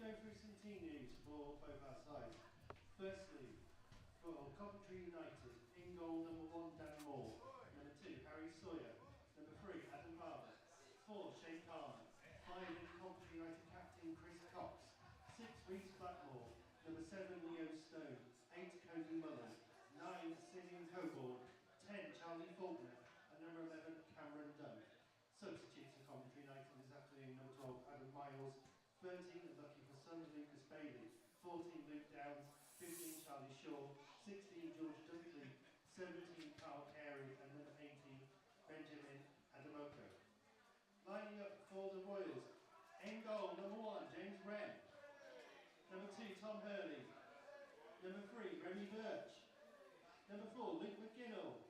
go through some team news for both our sides. Firstly, for Coventry United, in goal number 1, Dan Moore. Number 2, Harry Sawyer. Number 3, Adam Barber. 4, Shane Palmer. 5, in Coventry United captain Chris Cox. 6, Reece Blackmore. Number 7, Leo Stone. 8, Cody Mullen. 9, Simeon Coburn. 10, Charlie Faulkner. And number 11, Cameron Dunn. Substitutes for Coventry United this afternoon: number 12, Adam Miles. 13, lucky for son, Lucas Bailey. 14, Luke Downs. 15, Charlie Shaw. 16, George Dunkley. 17, Carl Carey. And number 18, Benjamin Adamoko. Lining up for the Royals: in goal, number 1, James Wren. Number 2, Tom Hurley. Number 3, Remy Birch. Number 4, Luke McGinnell.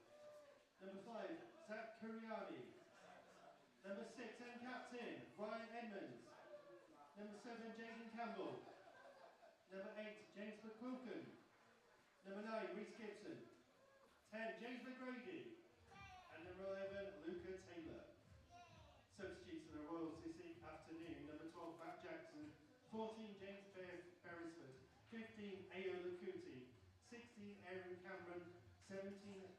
Number 5, Zach Kuriani. Number 6, and captain, Ryan Edmonds. Number 7, Jason Campbell. Number 8, James McQuilkin. Number 9, Reece Gibson. 10, James McGrady. And number 11, Luca Taylor. Substitutes for the Royals this afternoon: number 12, Matt Jackson. 14, James Beresford. 15, Ayo Lakuti. 16, Aaron Cameron. 17,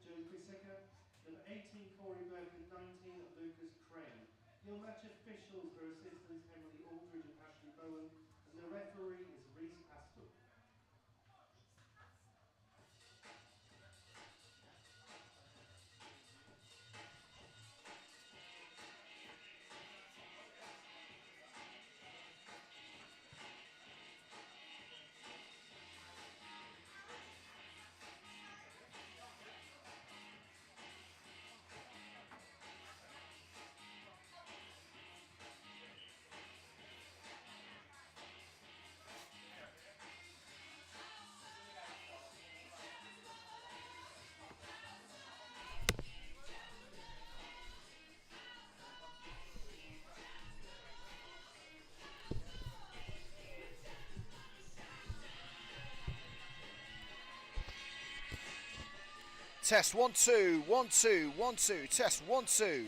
Joe Quiseka. Number 18, Corey Burke. And 19, Lucas Crane. Your match officials are assistants Emily Aldridge and Ashley Bowen, and the referee is Reese Astle. Test 1 2 1 2 1 2. Test 1 2.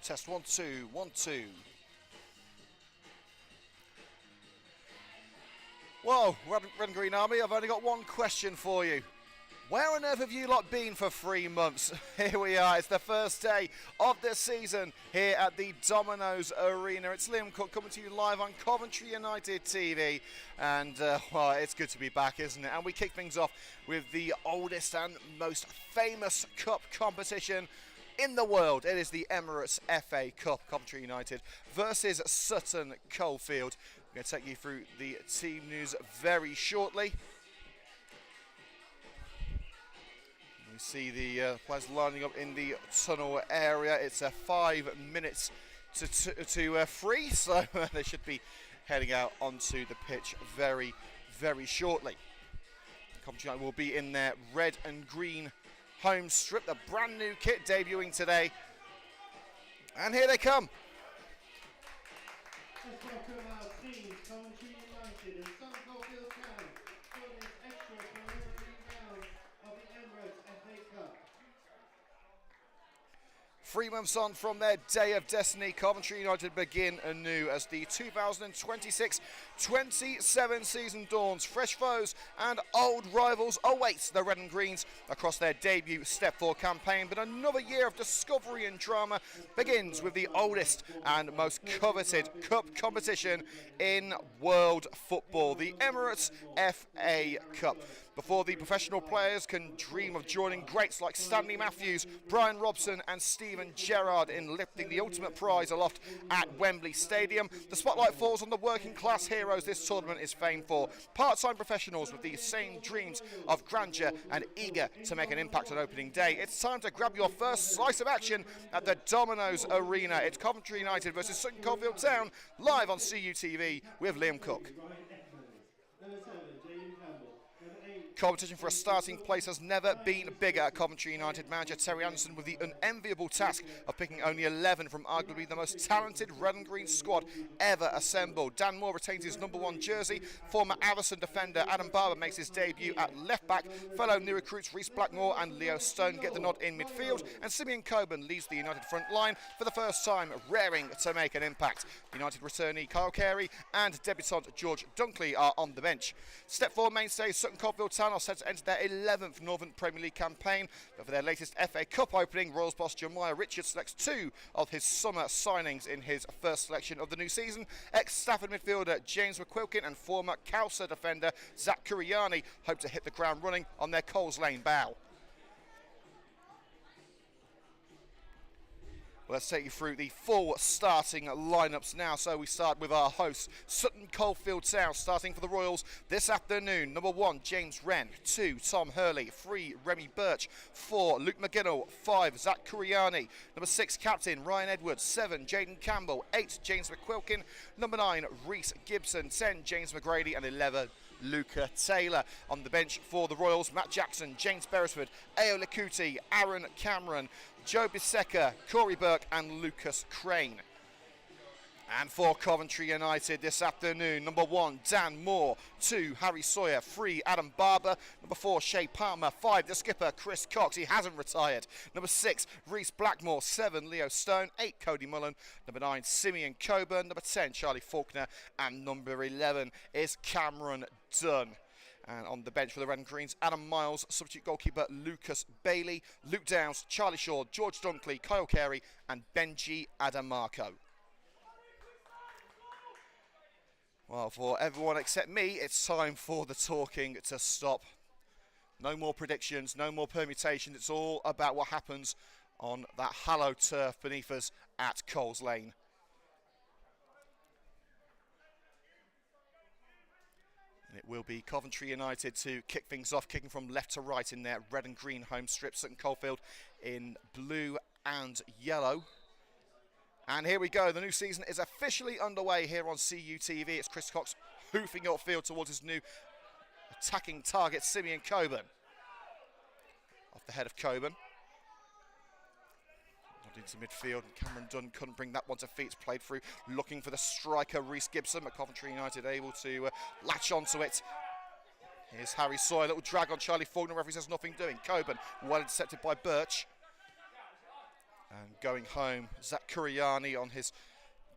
Test 1 2 1 2. Whoa, Red and Green Army, I've only got one question for you. Where on earth have you lot been for 3 months? Here we are, it's the first day of the season here at the Domino's Arena. It's Liam Cook coming to you live on Coventry United TV. And, well, it's good to be back, isn't it? And we kick things off with the oldest and most famous cup competition in the world. It is the Emirates FA Cup, Coventry United versus Sutton Coldfield. I'm going to take you through the team news very shortly. You see the players lining up in the tunnel area. It's 5 minutes to 3, so they should be heading out onto the pitch very, very shortly. Coventry United will be in their red and green home strip, the brand new kit debuting today. And here they come. Let's welcome our teams, Coventry United and Sutton Coldfield Town, for this extra preliminary round of the Emirates FA Cup. 3 months on from their day of destiny, Coventry United begin anew as the 2026-27 season dawns. Fresh foes and old rivals await the Red and Greens across their debut Step 4 campaign, but another year of discovery and drama begins with the oldest and most coveted cup competition in world football, the Emirates FA Cup. Before the professional players can dream of joining greats like Stanley Matthews, Brian Robson and Steven Gerrard in lifting the ultimate prize aloft at Wembley Stadium, the spotlight falls on the working class heroes this tournament is famed for. Part-time professionals with the same dreams of grandeur and eager to make an impact on opening day. It's time to grab your first slice of action at the Domino's Arena. It's Coventry United versus Sutton Coldfield Town, live on CUTV with Liam Cook. Competition for a starting place has never been bigger at Coventry United. Manager Terry Anderson with the unenviable task of picking only 11 from arguably the most talented red and green squad ever assembled. Dan Moore retains his #1 jersey. Former Everton defender Adam Barber makes his debut at left back. Fellow new recruits Reece Blackmore and Leo Stone get the nod in midfield, and Simeon Coburn leads the United front line for the first time, raring to make an impact. United returnee Kyle Carey and debutant George Dunkley are on the bench. Step 4 mainstays Sutton Coldfield Town are set to enter their 11th Northern Premier League campaign, but for their latest FA Cup opening, Royals boss Jeremiah Richards selects 2 of his summer signings in his first selection of the new season. Ex-Stafford midfielder James McQuilkin and former Cowser defender Zach Kuriani hope to hit the ground running on their Coles Lane bow. Let's take you through the full starting lineups now. So we start with our hosts, Sutton Coldfield Town, starting for the Royals this afternoon. #1, James Wren. 2, Tom Hurley. 3, Remy Birch. 4, Luke McGinnell. 5, Zach Kuriani. #6, captain Ryan Edwards. 7, Jaden Campbell. 8, James McQuilkin. #9, Reese Gibson. 10, James McGrady. And 11, Luca Taylor. On the bench for the Royals, Matt Jackson, James Beresford, Ayo Likuti, Aaron Cameron, Joe Biseka, Corey Burke and Lucas Crane. And for Coventry United this afternoon, #1, Dan Moore. 2, Harry Sawyer. 3, Adam Barber. #4, Shay Palmer. 5, the skipper, Chris Cox. He hasn't retired. #6, Reece Blackmore. 7, Leo Stone. 8, Cody Mullen. #9, Simeon Coburn. #10, Charlie Faulkner. And #11 is Cameron Dunn. And on the bench for the Red and Greens, Adam Miles, substitute goalkeeper Lucas Bailey, Luke Downs, Charlie Shaw, George Dunkley, Kyle Carey and Benji Adamarco. Well, for everyone except me, it's time for the talking to stop. No more predictions, no more permutations. It's all about what happens on that hallowed turf beneath us at Coles Lane. And it will be Coventry United to kick things off, kicking from left to right in their red and green home strip. Sutton Coldfield in blue and yellow. And here we go. The new season is officially underway here on CUTV. It's Chris Cox hoofing upfield towards his new attacking target, Simeon Coburn. Off the head of Coburn. Not into midfield, and Cameron Dunn couldn't bring that one to feet. It's played through, looking for the striker, Reece Gibson, but Coventry United able to latch onto it. Here's Harry Sawyer, little drag on Charlie Faulkner, referee says nothing doing. Coburn, well intercepted by Birch. And going home, Zach Kuriani on his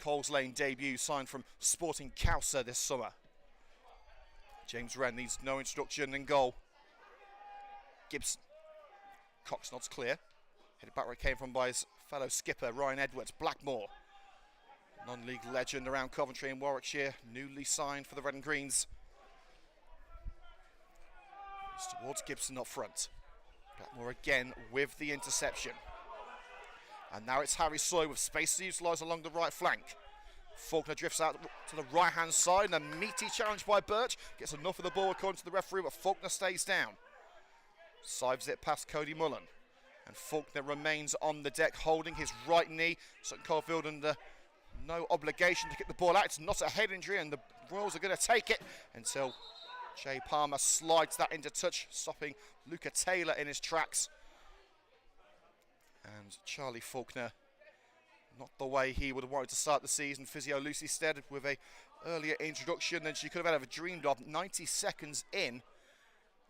Coles Lane debut, signed from Sporting Cowser this summer. James Wren needs no introduction in goal. Gibson. Cox nods clear. Headed back where it came from by his fellow skipper, Ryan Edwards. Blackmore, non-league legend around Coventry and Warwickshire, newly signed for the Red and Greens. It's towards Gibson up front. Blackmore again with the interception. And now it's Harry Sawyer with space to utilise along the right flank. Faulkner drifts out to the right-hand side, and a meaty challenge by Birch. Gets enough of the ball according to the referee, but Faulkner stays down. Sives it past Cody Mullen. And Faulkner remains on the deck, holding his right knee. Sutton Coldfield under no obligation to kick the ball out. It's not a head injury, and the Royals are going to take it until Jay Palmer slides that into touch, stopping Luca Taylor in his tracks. And Charlie Faulkner, not the way he would have wanted to start the season. Physio Lucy Stead with a earlier introduction than she could have ever dreamed of. 90 seconds in,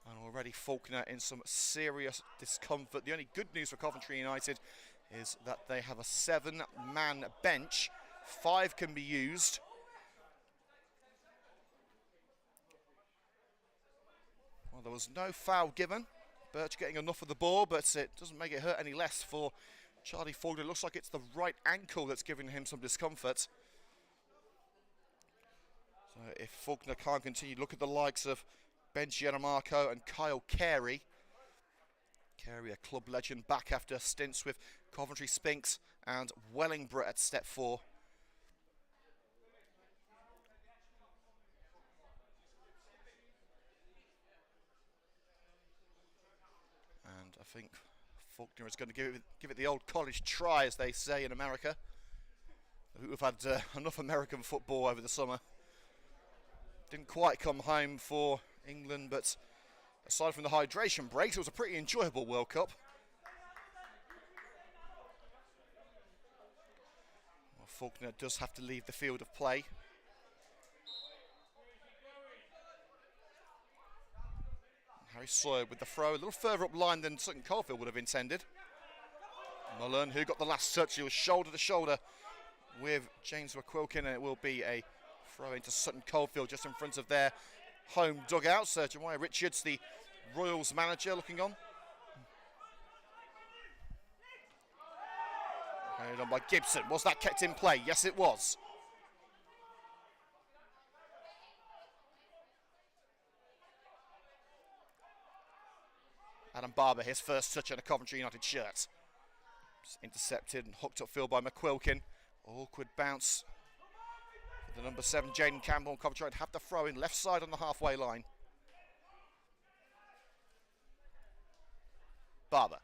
and already Faulkner in some serious discomfort. The only good news for Coventry United is that they have a 7-man bench. 5 can be used. Well, there was no foul given. Birch getting enough of the ball, but it doesn't make it hurt any less for Charlie Faulkner. It looks like it's the right ankle that's giving him some discomfort. So if Faulkner can't continue, look at the likes of Ben Gianmarco and Kyle Carey. Carey, a club legend, back after stints with Coventry, Spinks and Wellingborough at step 4. And I think Faulkner is going to give it the old college try, as they say in America. We've had enough American football over the summer. Didn't quite come home for England, but aside from the hydration breaks, it was a pretty enjoyable World Cup. Well, Faulkner does have to leave the field of play. Harry Sawyer with the throw, a little further up line than Sutton Coldfield would have intended. Mullen, who got the last touch, he was shoulder to shoulder with James McQuilkin, and it will be a throw into Sutton Coldfield just in front of their home dugout. Sir Jemiah Richards, the Royals manager, looking on. Carried on by Gibson. Was that kept in play? Yes, it was. Adam Barber, his first touch on a Coventry United shirt. Just intercepted and hooked upfield by McQuilkin. Awkward bounce. The number 7, Jaden Campbell, and Coventry have the throw in left side on the halfway line. Barber.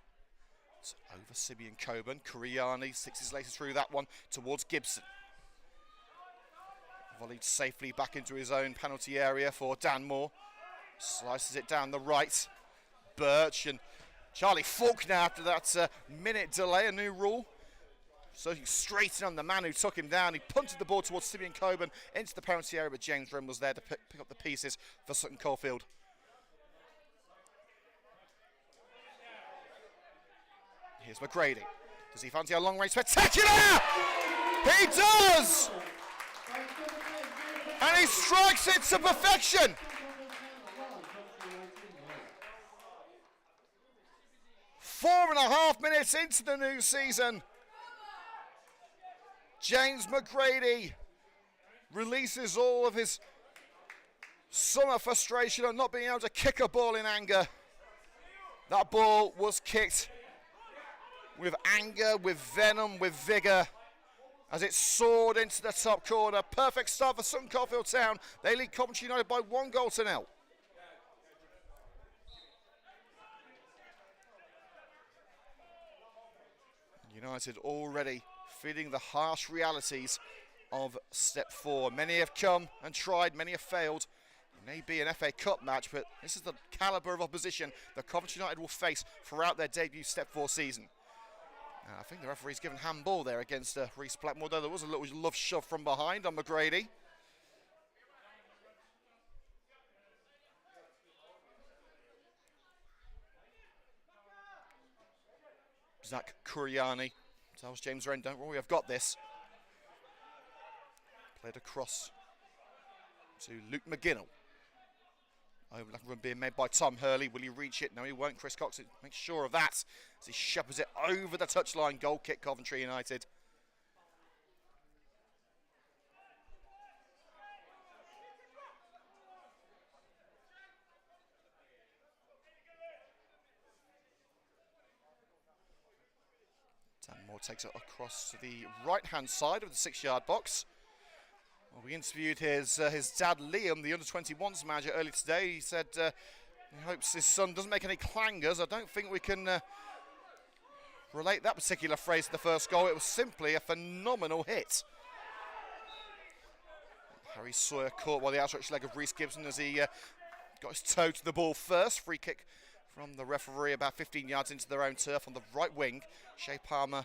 It's over Simeon Coburn. Kuriani sticks his laces through that one towards Gibson. Volleyed safely back into his own penalty area for Dan Moore. Slices it down the right. Birch and Charlie Faulkner after that minute delay, a new rule. So he's straight in on the man who took him down. He punted the ball towards Simeon Coburn into the penalty area, but James Wren was there to pick up the pieces for Sutton Coldfield. Here's McGrady. Does he fancy a long-range spectacular? He does! And he strikes it to perfection. 4.5 minutes into the new season. James McGrady releases all of his summer frustration of not being able to kick a ball in anger. That ball was kicked with anger, with venom, with vigour, as it soared into the top corner. Perfect start for Sutton Coldfield Town. They lead Coventry United by 1-0. United already feeling the harsh realities of step 4. Many have come and tried, many have failed. It may be an FA Cup match, but this is the calibre of opposition that Coventry United will face throughout their debut step 4 season. I think the referee's given handball there against Reece Blackmore, though there was a little love shove from behind on McGrady. Zach Kuriani tells James Wren, don't worry, I've got this. Played across to Luke McGinnell. Overlap run being made by Tom Hurley. Will he reach it? No, he won't. Chris Cox makes sure of that as he shepherds it over the touchline. Goal kick, Coventry United. Dan Moore takes it across to the right-hand side of the 6-yard box. Well, we interviewed his dad, Liam, the under-21s manager, earlier today. He said he hopes his son doesn't make any clangers. I don't think we can relate that particular phrase to the first goal. It was simply a phenomenal hit. Harry Sawyer caught by the outstretched leg of Reece Gibson as he got his toe to the ball first. Free kick from the referee about 15 yards into their own turf on the right wing. Shea Palmer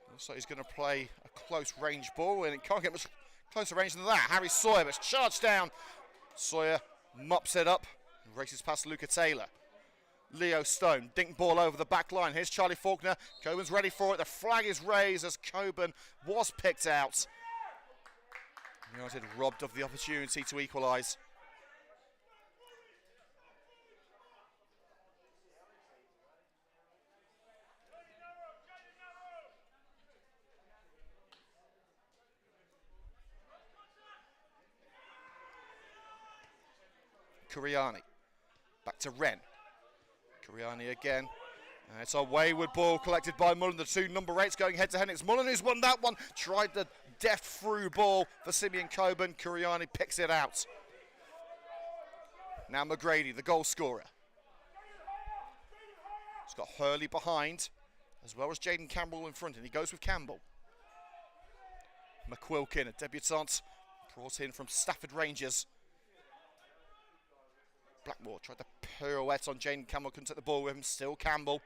looks like he's going to play a close range ball, and it can't get much closer range than that. Harry Sawyer, but it's charged down. Sawyer mops it up and races past Luca Taylor. Leo Stone. Dink ball over the back line. Here's Charlie Faulkner. Coburn's ready for it. The flag is raised as Coburn was picked out. United robbed of the opportunity to equalise. Kuriani. Back to Wren. Kuriani again. It's a wayward ball collected by Mullen. The two number 8s going head to head. It's Mullen who's won that one. Tried the deft through ball for Simeon Coburn. Kuriani picks it out. Now McGrady, the goal scorer. He's got Hurley behind, as well as Jaden Campbell in front, and he goes with Campbell. McQuilkin, a debutant, brought in from Stafford Rangers. Blackmore tried the pirouette on Jaden Campbell, couldn't take the ball with him, still Campbell.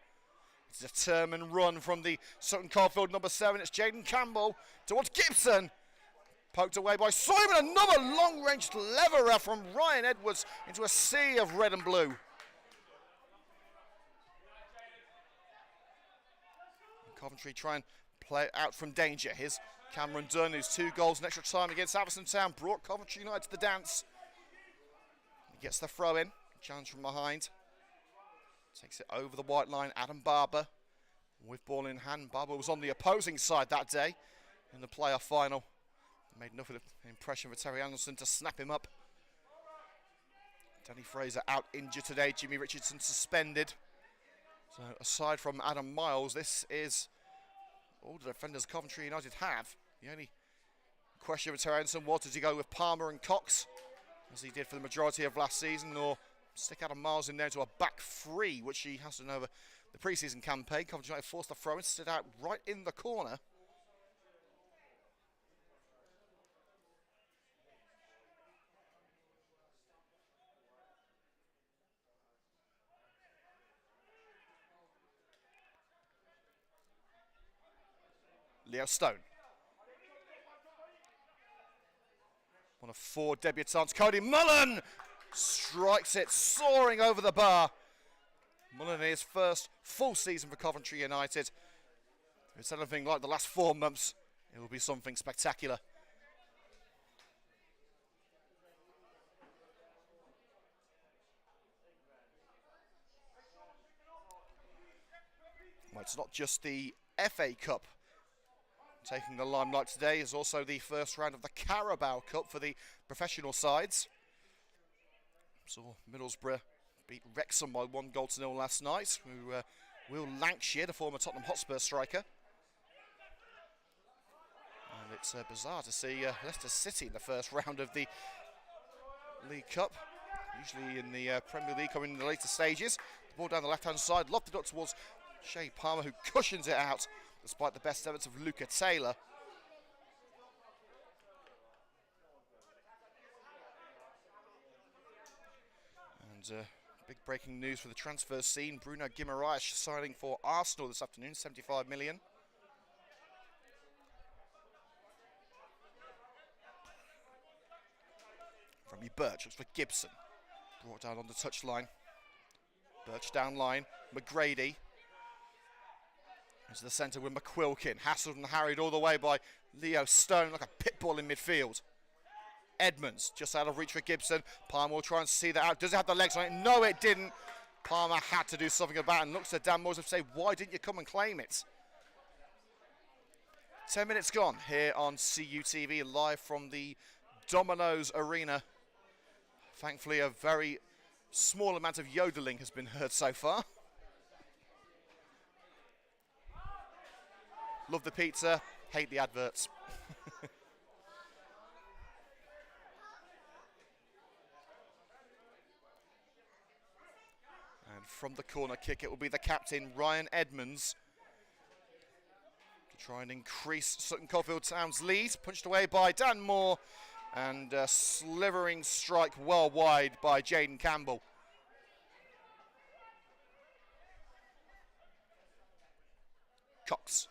It's a determined run from the Sutton Coldfield number 7. It's Jaden Campbell towards Gibson. Poked away by Simon, another long-range leverer from Ryan Edwards into a sea of red and blue. Coventry try and play it out from danger. Here's Cameron Dunn, who's 2 goals in extra time against Atherstone Town, brought Coventry United to the dance. He gets the throw in, challenge from behind. Takes it over the white line, Adam Barber with ball in hand. Barber was on the opposing side that day in the playoff final. Made enough of an impression for Terry Anderson to snap him up. Danny Fraser out injured today, Jimmy Richardson suspended. So aside from Adam Miles, this is all the defenders Coventry United have. The only question for Terry Anderson was, does he go with Palmer and Cox, as he did for the majority of last season, or stick Adam Miles in there to a back 3, which he has done over the pre-season campaign. Coventry United forced the throw in, stood out right in the corner. Leo Stone. One of 4 debutants. Cody Mullen strikes it, soaring over the bar. Mullen in his first full season for Coventry United. If it's anything like the last 4 months, it will be something spectacular. Well, it's not just the FA Cup taking the limelight today, is also the first round of the Carabao Cup for the professional sides. Saw Middlesbrough beat Wrexham by 1-0 last night. Will Lancashire, the former Tottenham Hotspur striker. And it's bizarre to see Leicester City in the first round of the League Cup. Usually in the Premier League coming in the later stages. The ball down the left-hand side, lofted up towards Shea Palmer, who cushions it out, despite the best efforts of Luca Taylor. And big breaking news for the transfer scene. Bruno Guimaraes signing for Arsenal this afternoon, 75 million. From Birch, looks for Gibson. Brought down on the touchline. Birch down line, McGrady. Into the centre with McQuilkin, hassled and harried all the way by Leo Stone, like a pit bull in midfield. Edmonds, just out of reach for Gibson. Palmer will try and see that out. Does it have the legs on it? No, it didn't. Palmer had to do something about it and looks at Dan Moores and say, why didn't you come and claim it? 10 minutes gone here on CUTV, live from the Domino's Arena. Thankfully, a very small amount of yodeling has been heard so far. Love the pizza, hate the adverts. And from the corner kick, it will be the captain, Ryan Edmonds, to try and increase Sutton Coldfield Town's lead. Punched away by Dan Moore, and a slivering strike well wide by Jaden Campbell. Cox.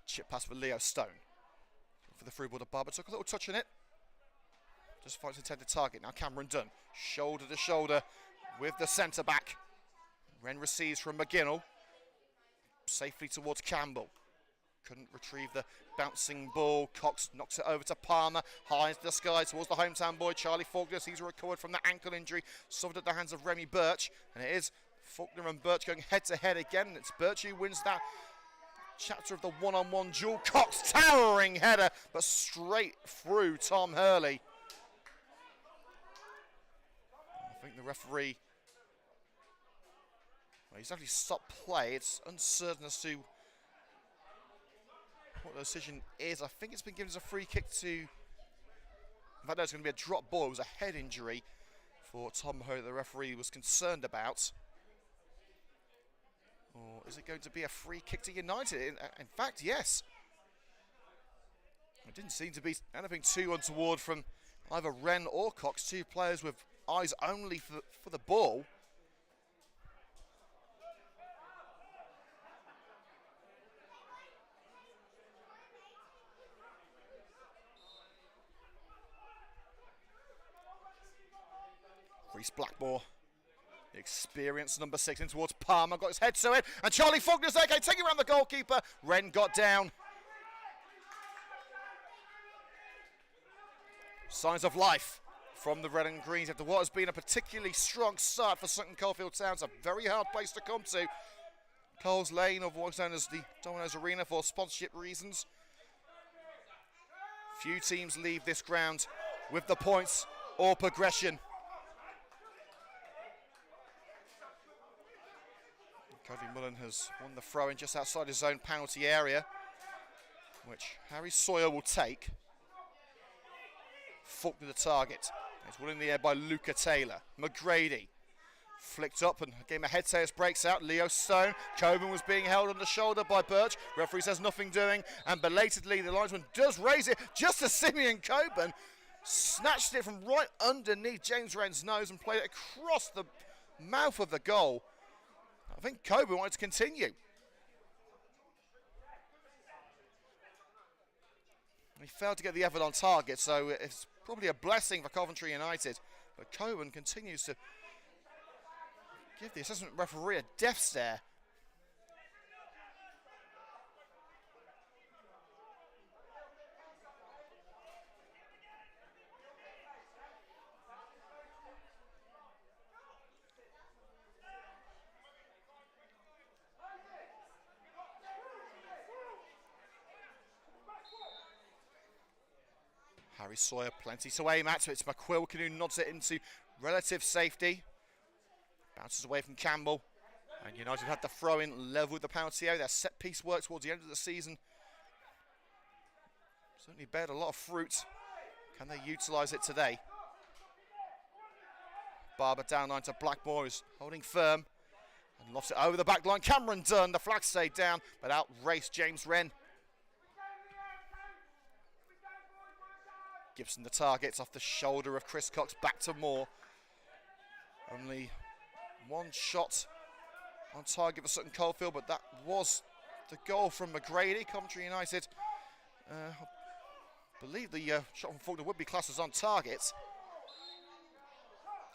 Chip pass for Leo Stone. For the through ball to Barber, took a little touch on it. Just finds intended target. Now Cameron Dunn, shoulder to shoulder with the centre back. Wren receives from McGinnell. Safely towards Campbell. Couldn't retrieve the bouncing ball. Cox knocks it over to Palmer. High into the sky towards the hometown boy, Charlie Faulkner. He's recovered from the ankle injury suffered at the hands of Remy Birch. And it is Faulkner and Birch going head-to-head again. It's Birch who wins that chapter of the one-on-one duel. Cox, towering header, but straight through Tom Hurley. I think the referee, well, he's actually stopped play. It's uncertain as to what the decision is. I think it's been given as a free kick to, in fact no, it's going to be a drop ball. It was a head injury for Tom Hurley the referee was concerned about. Or is it going to be a free kick to United? In fact, yes. It didn't seem to be anything too untoward from either Wren or Cox, two players with eyes only for the ball. Reese Blackmore, the experienced number 6, in towards Palmer, got his head to it, and Charlie Faulkner's okay, taking around the goalkeeper. Wren got down. Signs of life from the Red and Greens after what has been a particularly strong start for Sutton Coldfield Town. It's a very hard place to come to. Coles Lane, of what's known as the Domino's Arena for sponsorship reasons. Few teams leave this ground with the points or progression. Cody Mullen has won the throw-in just outside his own penalty area, which Harry Sawyer will take. Faulkner the target. It's won in the air by Luca Taylor. McGrady flicked up and a game of head sayers breaks out. Leo Stone. Coburn was being held on the shoulder by Birch. Referee says nothing doing, and belatedly the linesman does raise it just as Simeon Coburn snatched it from right underneath James Wren's nose and played it across the mouth of the goal. I think Coburn wanted to continue. He failed to get the effort on target, so it's probably a blessing for Coventry United. But Coburn continues to give the assistant referee a death stare. Harry Sawyer, plenty to aim at, so it's McQuilkin who nods it into relative safety. Bounces away from Campbell. And United had the throw-in level with the penalty area. Their set-piece work towards the end of the season certainly bared a lot of fruit. Can they utilise it today? Barber down line to Blackmore, who's holding firm. And lofts it over the back line. Cameron Dunn, the flag stayed down, but outraced James Wren. Gibson the targets off the shoulder of Chris Cox, back to Moore. Only one shot on target for Sutton Coldfield, but that was the goal from McGrady. Coventry United, I believe the shot from Faulkner would be classed as on target.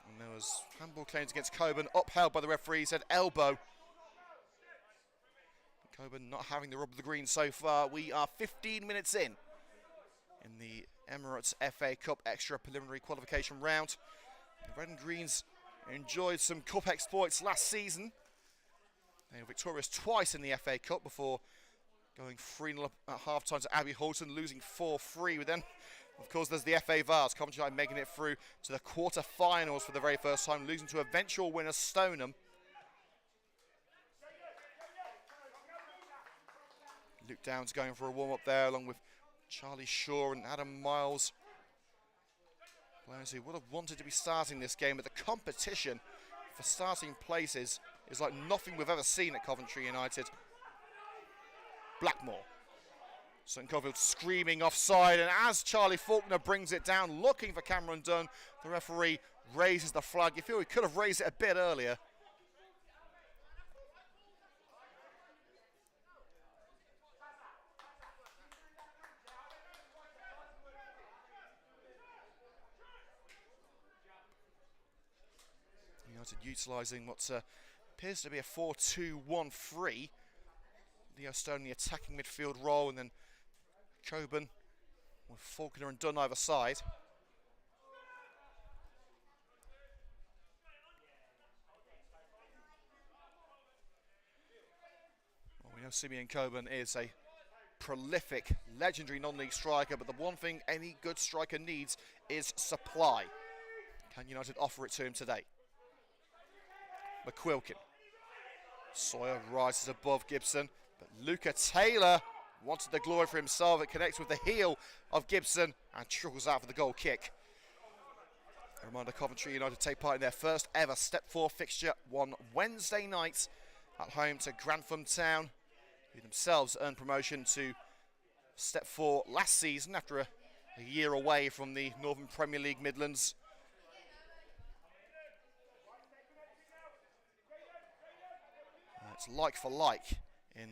And there was handball claims against Coburn, upheld by the referee, said elbow. Coburn not having the rub of the green so far. We are 15 minutes in the Emirates FA Cup extra preliminary qualification round. The Red and Greens enjoyed some cup exploits last season. They were victorious twice in the FA Cup before going 3-0 up at half-time to Abbey Halton, losing 4-3. But then, of course, there's the FA Vars. Coventry United making it through to the quarter-finals for the very first time, losing to eventual winner Stoneham. Luke Downs going for a warm-up there, along with Charlie Shaw and Adam Miles. Players who would have wanted to be starting this game, but the competition for starting places is like nothing we've ever seen at Coventry United. Blackmore. Sutton Coldfield screaming offside, and as Charlie Faulkner brings it down, looking for Cameron Dunn, the referee raises the flag. You feel he could have raised it a bit earlier. United utilising what appears to be a 4-2-1-3. Leo Stone in the attacking midfield role, and then Coburn with Faulkner and Dunn either side. Well, we know Simeon Coburn is a prolific, legendary non-league striker, but the one thing any good striker needs is supply. Can United offer it to him today? McQuilkin. Sawyer rises above Gibson, but Luca Taylor wanted the glory for himself. It connects with the heel of Gibson and trickles out for the goal kick. A reminder, Coventry United take part in their first ever Step 4 fixture one Wednesday night at home to Grantham Town, who themselves earned promotion to Step 4 last season after a year away from the Northern Premier League Midlands. It's like for like in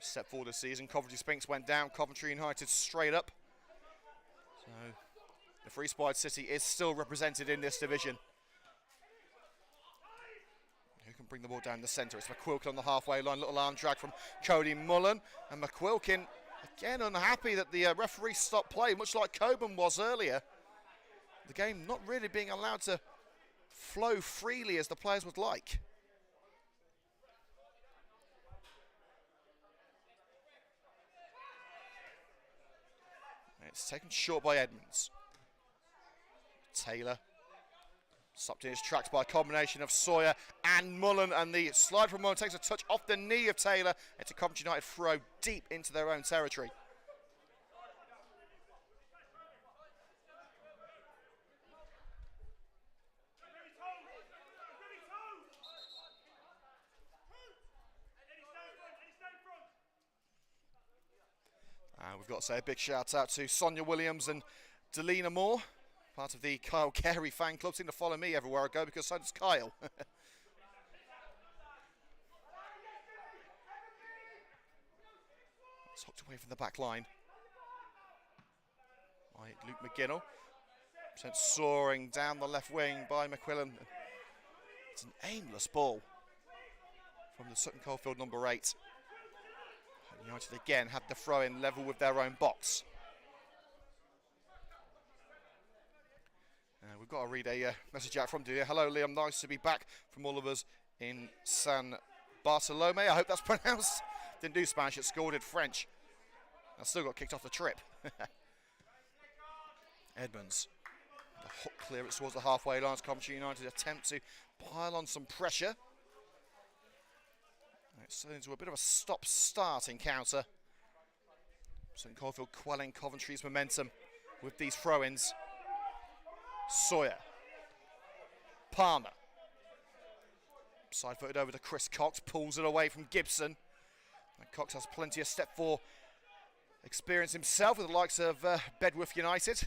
Step 4 this season. Coventry Spinks went down, Coventry United straight up. So the Free Spied City is still represented in this division. Who can bring the ball down the centre? It's McQuilkin on the halfway line. Little arm drag from Cody Mullen. And McQuilkin, again, unhappy that the referee stopped play, much like Coburn was earlier. The game not really being allowed to flow freely as the players would like. It's taken short by Edmonds. Taylor stopped in his tracks by a combination of Sawyer and Mullen, and the slide from Mullen takes a touch off the knee of Taylor. It's a Coventry United throw deep into their own territory. And we've got to say a big shout out to Sonia Williams and Delina Moore, part of the Kyle Carey fan club. Seem to follow me everywhere I go because so does Kyle. It's hooked away from the back line by Luke McGinnell. Sent soaring down the left wing by McQuillan. It's an aimless ball from the Sutton Coldfield number 8. United again had the throw-in level with their own box. We've got to read a message out from Delia. Hello, Liam. Nice to be back from all of us in San Bartolome. I hope that's pronounced. Didn't do Spanish, it scored in French. I still got kicked off the trip. Edmonds. The hook clearance towards the halfway line. Coventry United attempt to pile on some pressure. It's turned into a bit of a stop-start encounter. Sutton Coldfield quelling Coventry's momentum with these throw-ins. Sawyer. Palmer. Side-footed over to Chris Cox, pulls it away from Gibson. And Cox has plenty of Step 4 experience himself with the likes of Bedworth United.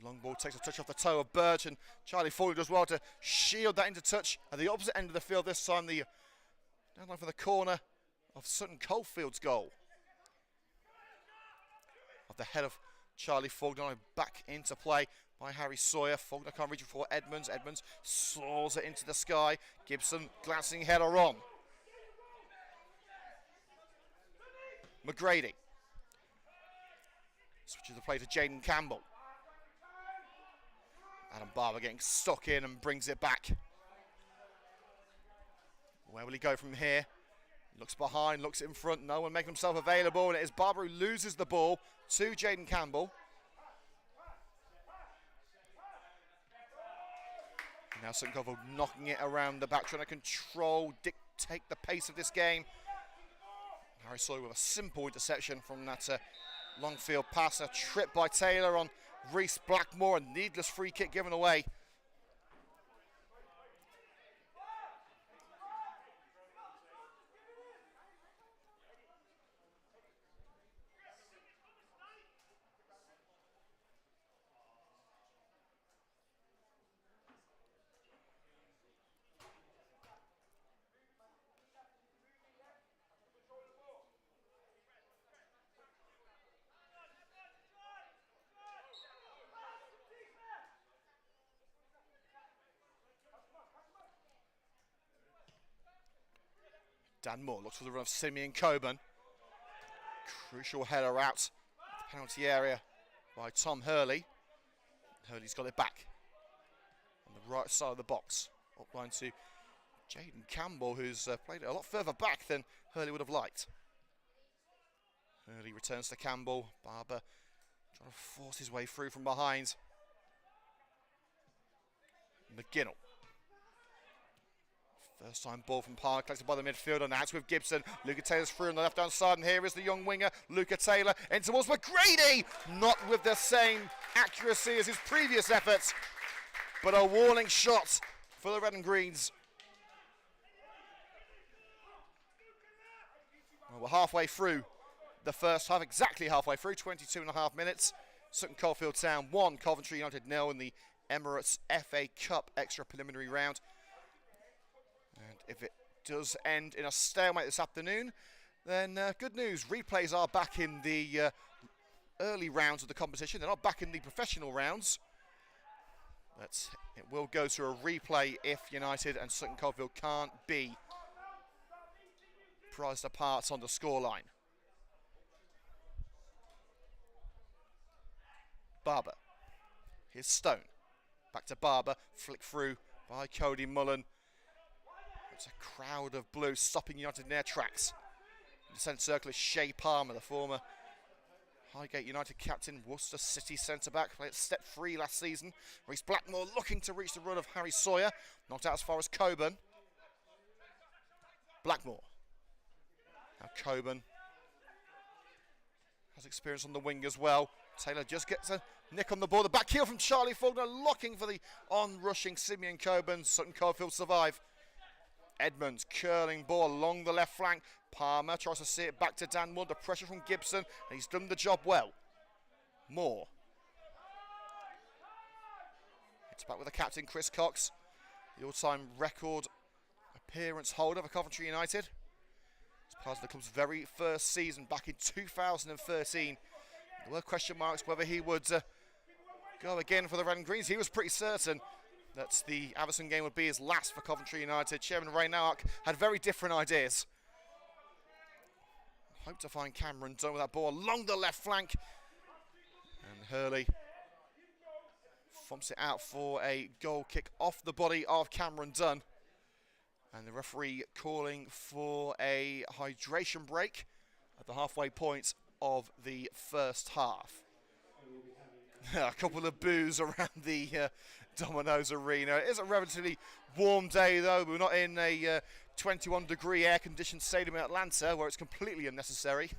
Long ball takes a touch off the toe of Birch, and Charlie Foley does well to shield that into touch at the opposite end of the field. This time the down line for the corner of Sutton Coldfield's goal. Of the head of Charlie Faulkner back into play by Harry Sawyer. Faulkner can't reach it for Edmonds. Edmonds soars it into the sky. Gibson glancing header on. McGrady switches the play to Jaden Campbell. Adam Barber getting stuck in and brings it back. Where will he go from here? Looks behind, looks in front, no one making himself available, and it is Barber who loses the ball to Jaden Campbell. Now Sutton Coldfield knocking it around the back, trying to control, dictate the pace of this game. Harry Sawyer with a simple interception from that long field pass. A trip by Taylor on Reese Blackmore, a needless free kick given away. Dan Moore looks for the run of Simeon Coburn. Crucial header out the penalty area by Tom Hurley. Hurley's got it back on the right side of the box. Up line to Jaden Campbell, who's played it a lot further back than Hurley would have liked. Hurley returns to Campbell. Barber trying to force his way through from behind. McGinnell. First time ball from Park, collected by the midfielder. Now it's with Gibson. Luca Taylor's through on the left-hand side, and here is the young winger, Luca Taylor, in towards McGrady. Not with the same accuracy as his previous efforts, but a warning shot for the Red and Greens. Well, we're halfway through the first half, exactly halfway through, 22.5 minutes. Sutton Coldfield Town 1, Coventry United 0 in the Emirates FA Cup extra preliminary round. And if it does end in a stalemate this afternoon, then good news. Replays are back in the early rounds of the competition. They're not back in the professional rounds. But it will go to a replay if United and Sutton Coldfield can't be prized apart on the scoreline. Barber. Here's Stone. Back to Barber. Flick through by Cody Mullen. It's a crowd of blue stopping United in their tracks. In the centre circle is Shea Palmer, the former Highgate United captain, Worcester City centre-back. Played at step 3 last season. Reece Blackmore looking to reach the run of Harry Sawyer. Not out as far as Coburn. Blackmore. Now Coburn has experience on the wing as well. Taylor just gets a nick on the ball. The back heel from Charlie Faulkner, looking for the on-rushing Simeon Coburn. Sutton Coldfield survive. Edmonds curling ball along the left flank. Palmer tries to see it back to Dan Moore. The pressure from Gibson, and he's done the job well. Moore. It's back with the captain, Chris Cox. The all-time record appearance holder for Coventry United. It's part of the club's very first season back in 2013. There were question marks whether he would go again for the Red and Greens. He was pretty certain that the Addison game would be his last for Coventry United. Chairman Ray Nowak had very different ideas. Hope to find Cameron Dunn with that ball along the left flank. And Hurley thumps it out for a goal kick off the body of Cameron Dunn. And the referee calling for a hydration break at the halfway point of the first half. A couple of boos around the Domino's Arena. It is a relatively warm day though. We're not in a 21 degree air conditioned stadium in Atlanta where it's completely unnecessary.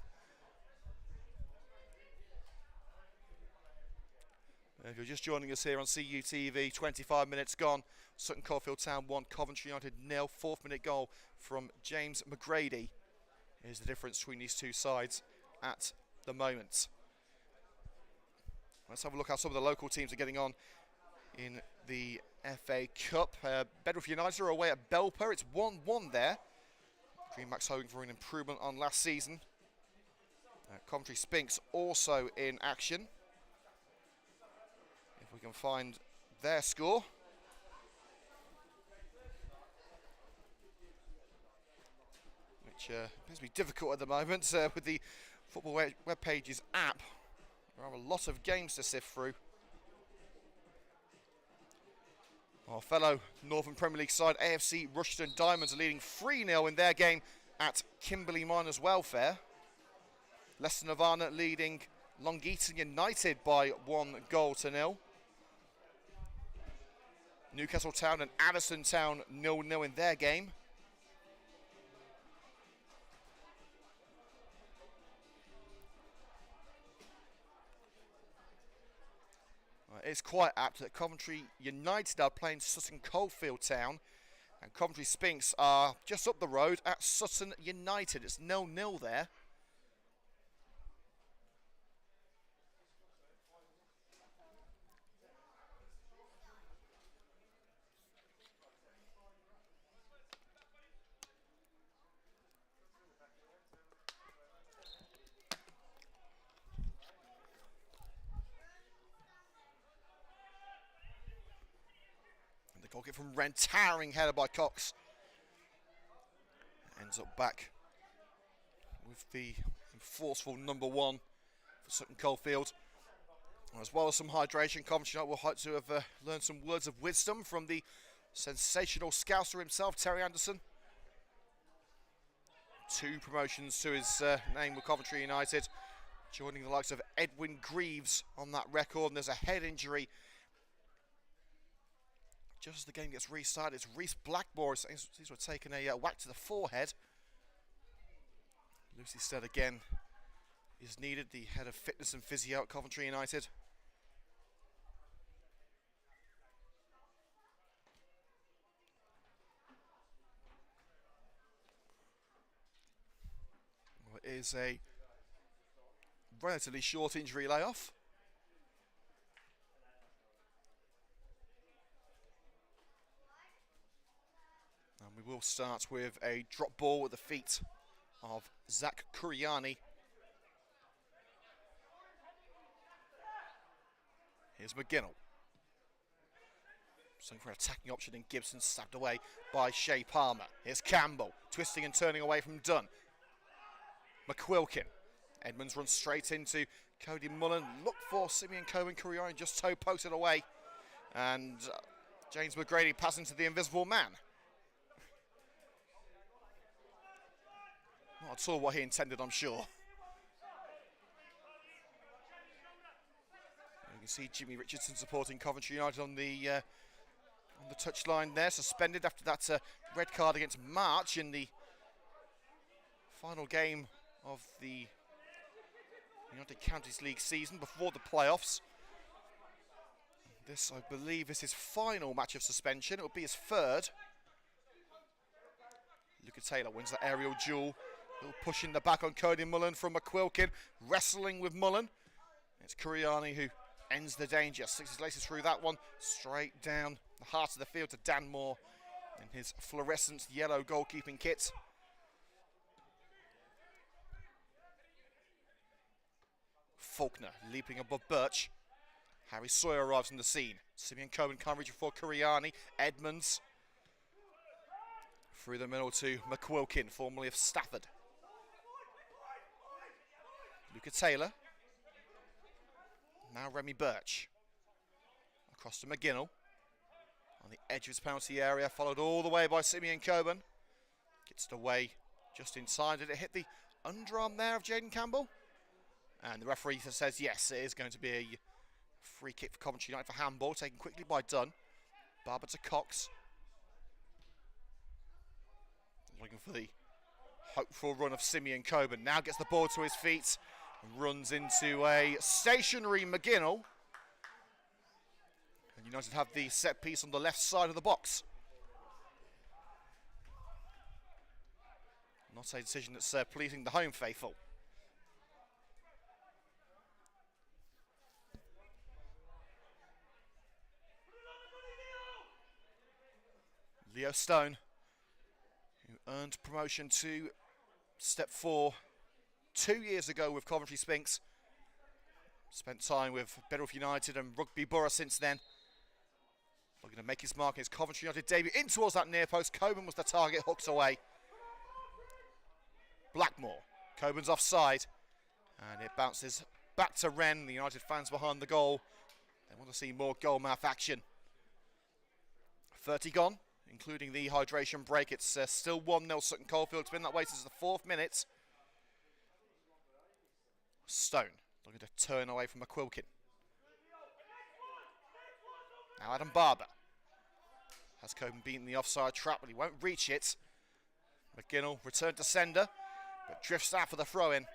If you're just joining us here on CUTV, 25 minutes gone. Sutton Coldfield Town 1, Coventry United 0. 4th minute goal from James McGrady. Here's the difference between these two sides at the moment. Let's have a look how some of the local teams are getting on in the FA Cup. Bedworth United are away at Belper. It's 1-1 there. Greenbacks hoping for an improvement on last season. Coventry Spinks also in action. If we can find their score. Which appears to be difficult at the moment with the Football Web Pages app. There are a lot of games to sift through. Our fellow Northern Premier League side, AFC Rushden Diamonds, are leading 3-0 in their game at Kimberley Miners Welfare. Leicester Nirvana leading Long Eaton United by 1-0. Newcastle Town and Addison Town 0-0 in their game. It's quite apt that Coventry United are playing Sutton Coldfield Town, and Coventry Spinks are just up the road at Sutton United. It's 0-0 there. Goal kick from Wren, towering header by Cox. And Ends up back with the forceful number 1 for Sutton Coldfield. As well as some hydration, Coventry United will hope to have learned some words of wisdom from the sensational Scouser himself, Terry Anderson. 2 promotions to his name with Coventry United, joining the likes of Edwin Greaves on that record. And there's a head injury just as the game gets restarted. It's Reese Blackmore. Seems to have taken a whack to the forehead. Lucy Stead again is needed, the head of fitness and physio at Coventry United. Well, it is a relatively short injury layoff. And we will start with a drop ball at the feet of Zach Kuriani. Here's McGinnell. Looking for an attacking option in Gibson, stabbed away by Shea Palmer. Here's Campbell, twisting and turning away from Dunn. McQuilkin. Edmonds runs straight into Cody Mullen. Look for Simeon Cohen. Kuriani just toe posted away. And James McGrady passing to the invisible man. Not at all what he intended, I'm sure. You can see Jimmy Richardson supporting Coventry United on the touchline there, suspended after that red card against March in the final game of the United Counties League season before the playoffs. This, I believe, is his final match of suspension. It will be his 3rd. Luca Taylor wins that aerial duel. Little push in the back on Cody Mullen from McQuilkin, wrestling with Mullen. It's Kuriani who ends the danger, sticks his laces through that one, straight down the heart of the field to Dan Moore in his fluorescent yellow goalkeeping kit. Faulkner leaping above Birch. Harry Sawyer arrives on the scene. Simeon Cohen can't reach before Kuriani. Edmonds through the middle to McQuilkin, formerly of Stafford. Luca Taylor. Now Remy Birch. Across to McGinnell. On the edge of his penalty area, followed all the way by Simeon Coben. Gets it away just in time. Did it hit the underarm there of Jaden Campbell? And the referee says yes, it is going to be a free kick for Coventry United for handball, taken quickly by Dunn. Barber to Cox. Looking for the hopeful run of Simeon Coben. Now gets the ball to his feet and runs into a stationary McGinnell. And United have the set piece on the left side of the box. Not a decision that's pleasing the home faithful. Leo Stone, who earned promotion to Step 4 2 years ago with Coventry Spinks. Spent time with Bedworth United and Rugby Borough since then. Looking to make his mark in his Coventry United debut. In towards that near post. Coben was the target, hooks away. Blackmore. Coben's offside. And it bounces back to Wren. The United fans behind the goal. They want to see more goal mouth action. 30 gone, including the hydration break. It's still 1-0 Sutton Coldfield. It's been that way since the 4th minute. Stone looking to turn away from McQuilkin. Now Adam Barber. Has Coben beaten the offside trap, but he won't reach it. McGinnell returned to sender, but drifts out for the throw-in.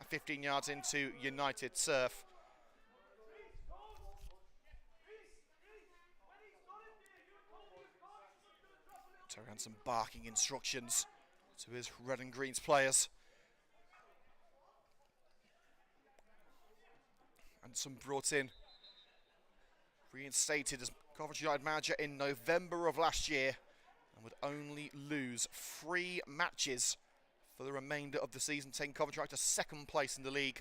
15 yards into United turf. Terry had some barking instructions to his red and greens players. Anderson brought in, reinstated as Coventry United manager in November of last year, and would only lose 3 matches for the remainder of the season, taking Coventry United to 2nd place in the league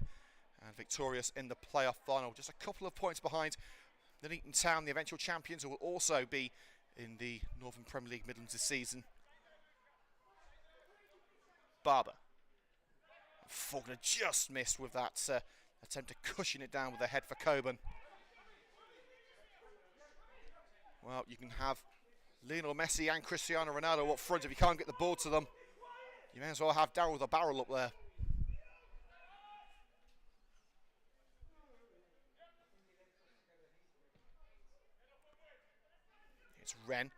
and victorious in the playoff final. Just a couple of points behind Nuneaton Town, the eventual champions, who will also be in the Northern Premier League Midlands this season. Barber. Faulkner just missed with that attempt to cushion it down with the head for Coburn. Well, you can have Lionel Messi and Cristiano Ronaldo up front. If you can't get the ball to them, you may as well have Darryl the Barrel up there. It's Wren.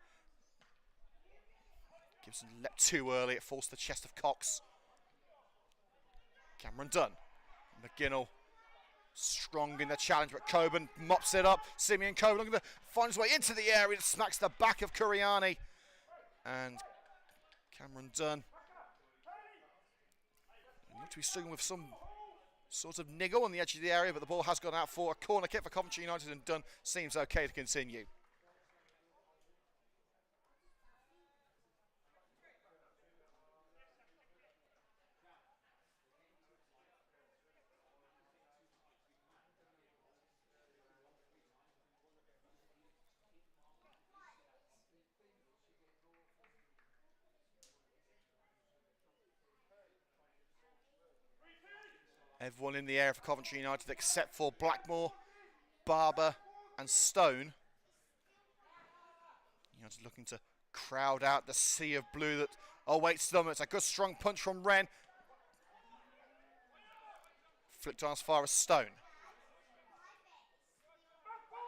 Gibson leapt too early. It forced the chest of Cox. Cameron Dunn. McGinnell strong in the challenge, but Coburn mops it up. Simeon Coburn looking to find his way into the area. It smacks the back of Kuriani. And Cameron Dunn looked to be struggling with some sort of niggle on the edge of the area, but the ball has gone out for a corner kick for Coventry United, and Dunn seems okay to continue. Everyone in the area for Coventry United except for Blackmore, Barber and Stone. United looking to crowd out the sea of blue that awaits them. It's a good strong punch from Wren. Flicked on as far as Stone.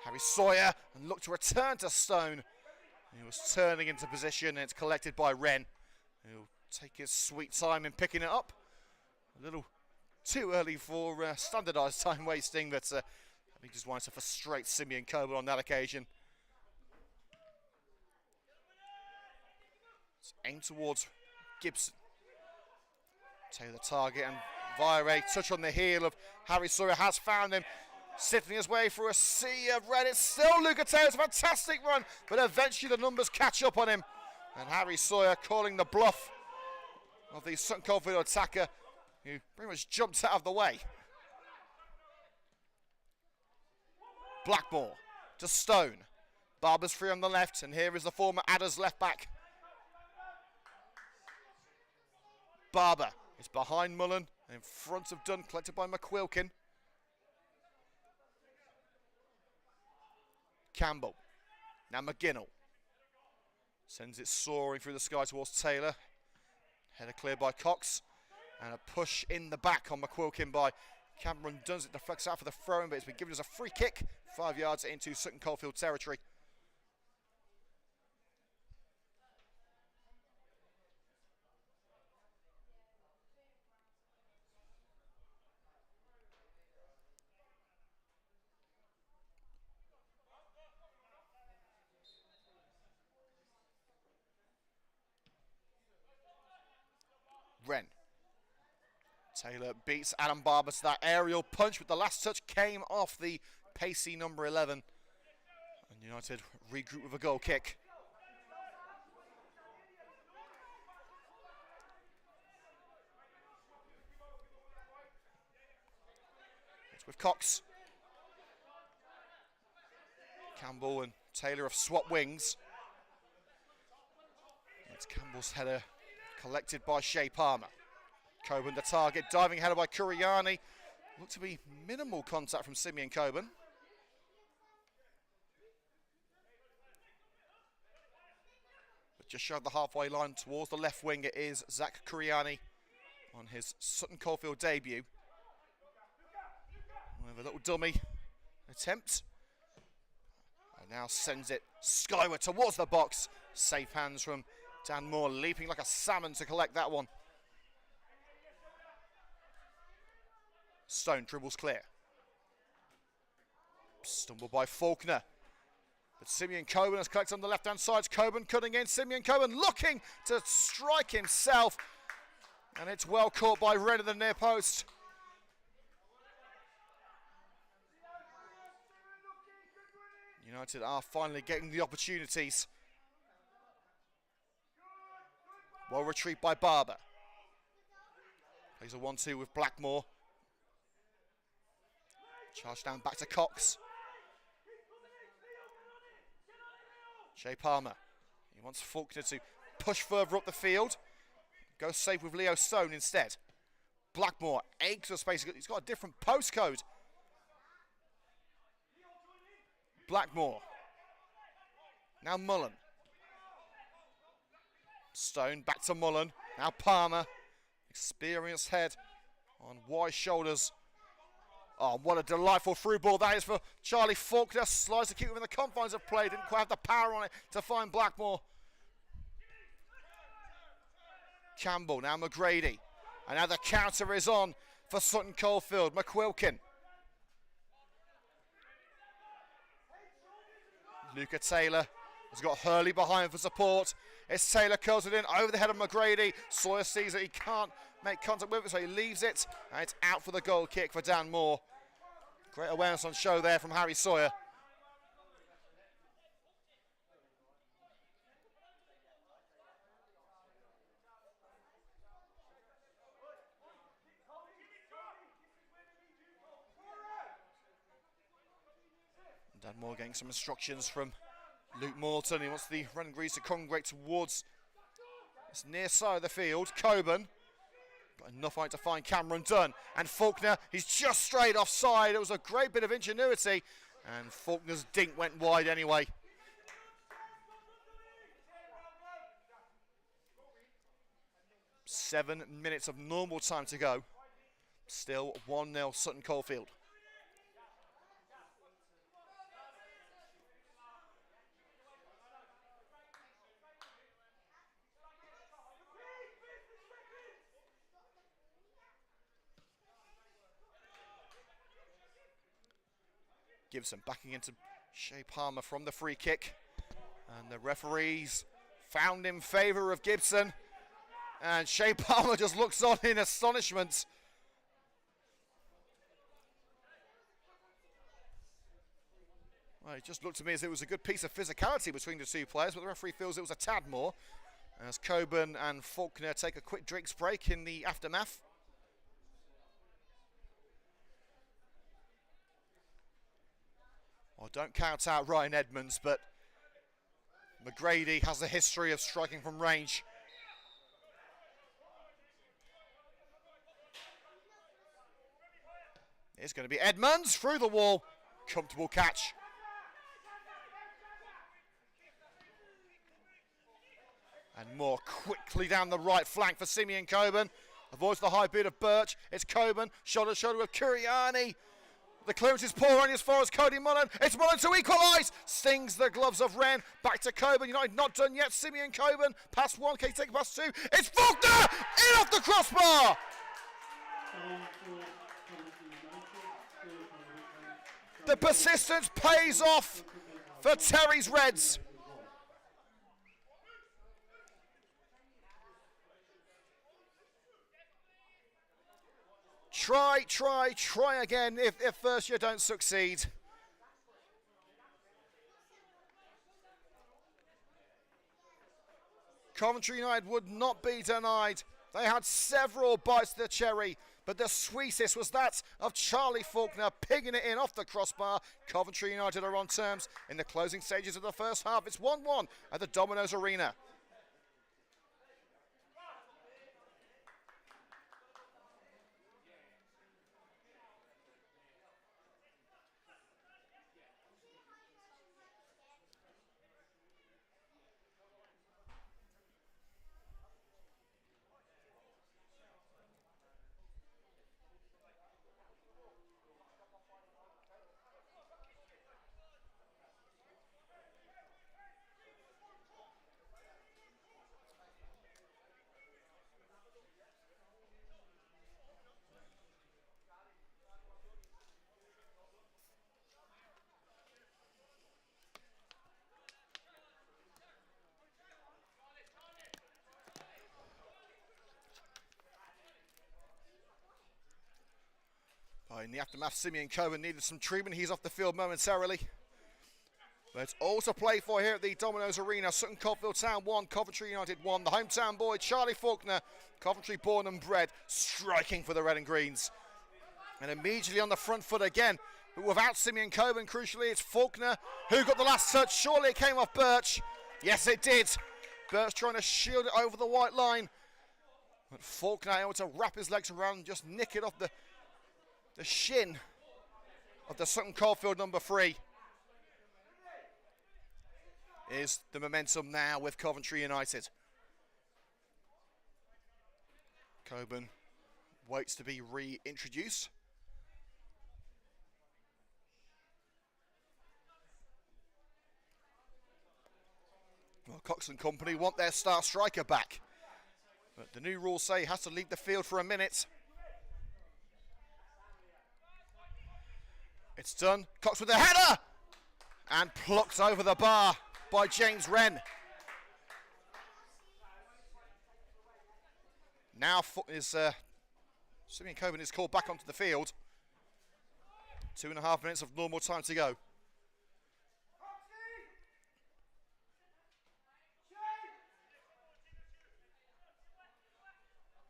Harry Sawyer and looked to return to Stone. He was turning into position and it's collected by Wren. He'll take his sweet time in picking it up. A little too early for standardised time wasting, but I think just wanted to frustrate Simeon Coburn on that occasion. It's aimed towards Gibson. Taylor the target, and via a touch on the heel of Harry Sawyer has found him. Sifting his way through a sea of red. It's still Luca Taylor's fantastic run, but eventually the numbers catch up on him. And Harry Sawyer calling the bluff of the Sutton Coldfield attacker, who pretty much jumped out of the way. Blackmore to Stone. Barber's free on the left, and here is the former Adders left back. Barber is behind Mullen, in front of Dunn, collected by McQuilkin. Campbell, now McGinnell. Sends it soaring through the sky towards Taylor. Header cleared by Cox. And a push in the back on McQuilkin by Cameron Dunn. It deflects out for the throw-in, but it's been given as a free kick, 5 yards into Sutton Coldfield territory. Wren. Taylor beats Adam Barber to that aerial punch, but the last touch came off the pacey number 11. And United regroup with a goal kick. It's with Cox. Campbell and Taylor have swapped wings. It's Campbell's header collected by Shea Palmer. Coburn the target, diving header by Kuriani. Looked to be minimal contact from Simeon Coburn. But just shy of the halfway line towards the left wing, it is Zach Kuriani on his Sutton Coldfield debut. With a little dummy attempt. And now sends it skyward towards the box. Safe hands from Dan Moore, leaping like a salmon to collect that one. Stone dribbles clear. Stumbled by Faulkner. But Simeon Coburn has collected on the left-hand side. Coburn cutting in. Simeon Coburn looking to strike himself. And it's well caught by Wren at the near post. United are finally getting the opportunities. Well retrieved by Barber. Plays a 1-2 with Blackmore. Charge down back to Cox. Shea Palmer. He wants Faulkner to push further up the field. Goes safe with Leo Stone instead. Blackmore aches for space. He's got a different postcode. Blackmore. Now Mullen. Stone back to Mullen. Now Palmer. Experienced head on wide shoulders. Oh, what a delightful through ball that is for Charlie Faulkner. Slides to keep within the confines of play. Didn't quite have the power on it to find Blackmore. Campbell, now McGrady. And now the counter is on for Sutton Coldfield. McQuilkin. Luca Taylor has got Hurley behind for support. It's Taylor curls it in over the head of McGrady. Sawyer sees that he can't make contact with it, so he leaves it. And it's out for the goal kick for Dan Moore. Great awareness on show there from Harry Sawyer. Dan Moore getting some instructions from Luke Morton. He wants the Red and Greens to congregate towards this near side of the field. Coburn got enough on it to find Cameron Dunn. And Faulkner, he's just straight offside. It was a great bit of ingenuity. And Faulkner's dink went wide anyway. Seven minutes of normal time to go. Still 1-0 Sutton Coldfield. Gibson backing into Shea Palmer from the free kick. And the referees found in favour of Gibson. And Shea Palmer just looks on in astonishment. Well, it just looked to me as it was a good piece of physicality between the two players, but the referee feels it was a tad more. As Coburn and Faulkner take a quick drinks break in the aftermath. Well, don't count out Ryan Edmonds, but McGrady has a history of striking from range. It's going to be Edmonds through the wall. Comfortable catch. And more quickly down the right flank for Simeon Coburn. Avoids the high beat of Birch. It's Coburn, shoulder to shoulder with Kuriani. The clearance is poor only as far as Cody Mullen. It's Mullen to equalise. Stings the gloves of Wren. Back to Coburn. United not done yet. Simeon Coburn. Past one. Can he take past two? It's Faulkner! In off the crossbar! The persistence pays off for Terry's Reds. Try again if first you don't succeed. Coventry United would not be denied. They had several bites to the cherry, but the sweetest was that of Charlie Faulkner pigging it in off the crossbar. Coventry United are on terms in the closing stages of the first half. It's 1-1 at the Domino's Arena. In the aftermath, Simeon Coburn needed some treatment. He's off the field momentarily. But it's all to play for here at the Domino's Arena. Sutton Coldfield Town 1, Coventry United 1. The hometown boy, Charlie Faulkner, Coventry born and bred, striking for the Red and Greens. And immediately on the front foot again, but without Simeon Coburn, crucially, it's Faulkner who got the last touch. Surely it came off Birch. Yes, it did. Birch trying to shield it over the white line. But Faulkner able to wrap his legs around and just nick it off the shin of the Sutton Coldfield number 3. Is the momentum now with Coventry United. Coburn waits to be reintroduced. Well, Cox and company want their star striker back. But the new rules say he has to leave the field for a minute. It's done. Cox with a header! And plucked over the bar by James Wren. Now Simeon Coburn is called back onto the field. 2.5 minutes of normal time to go.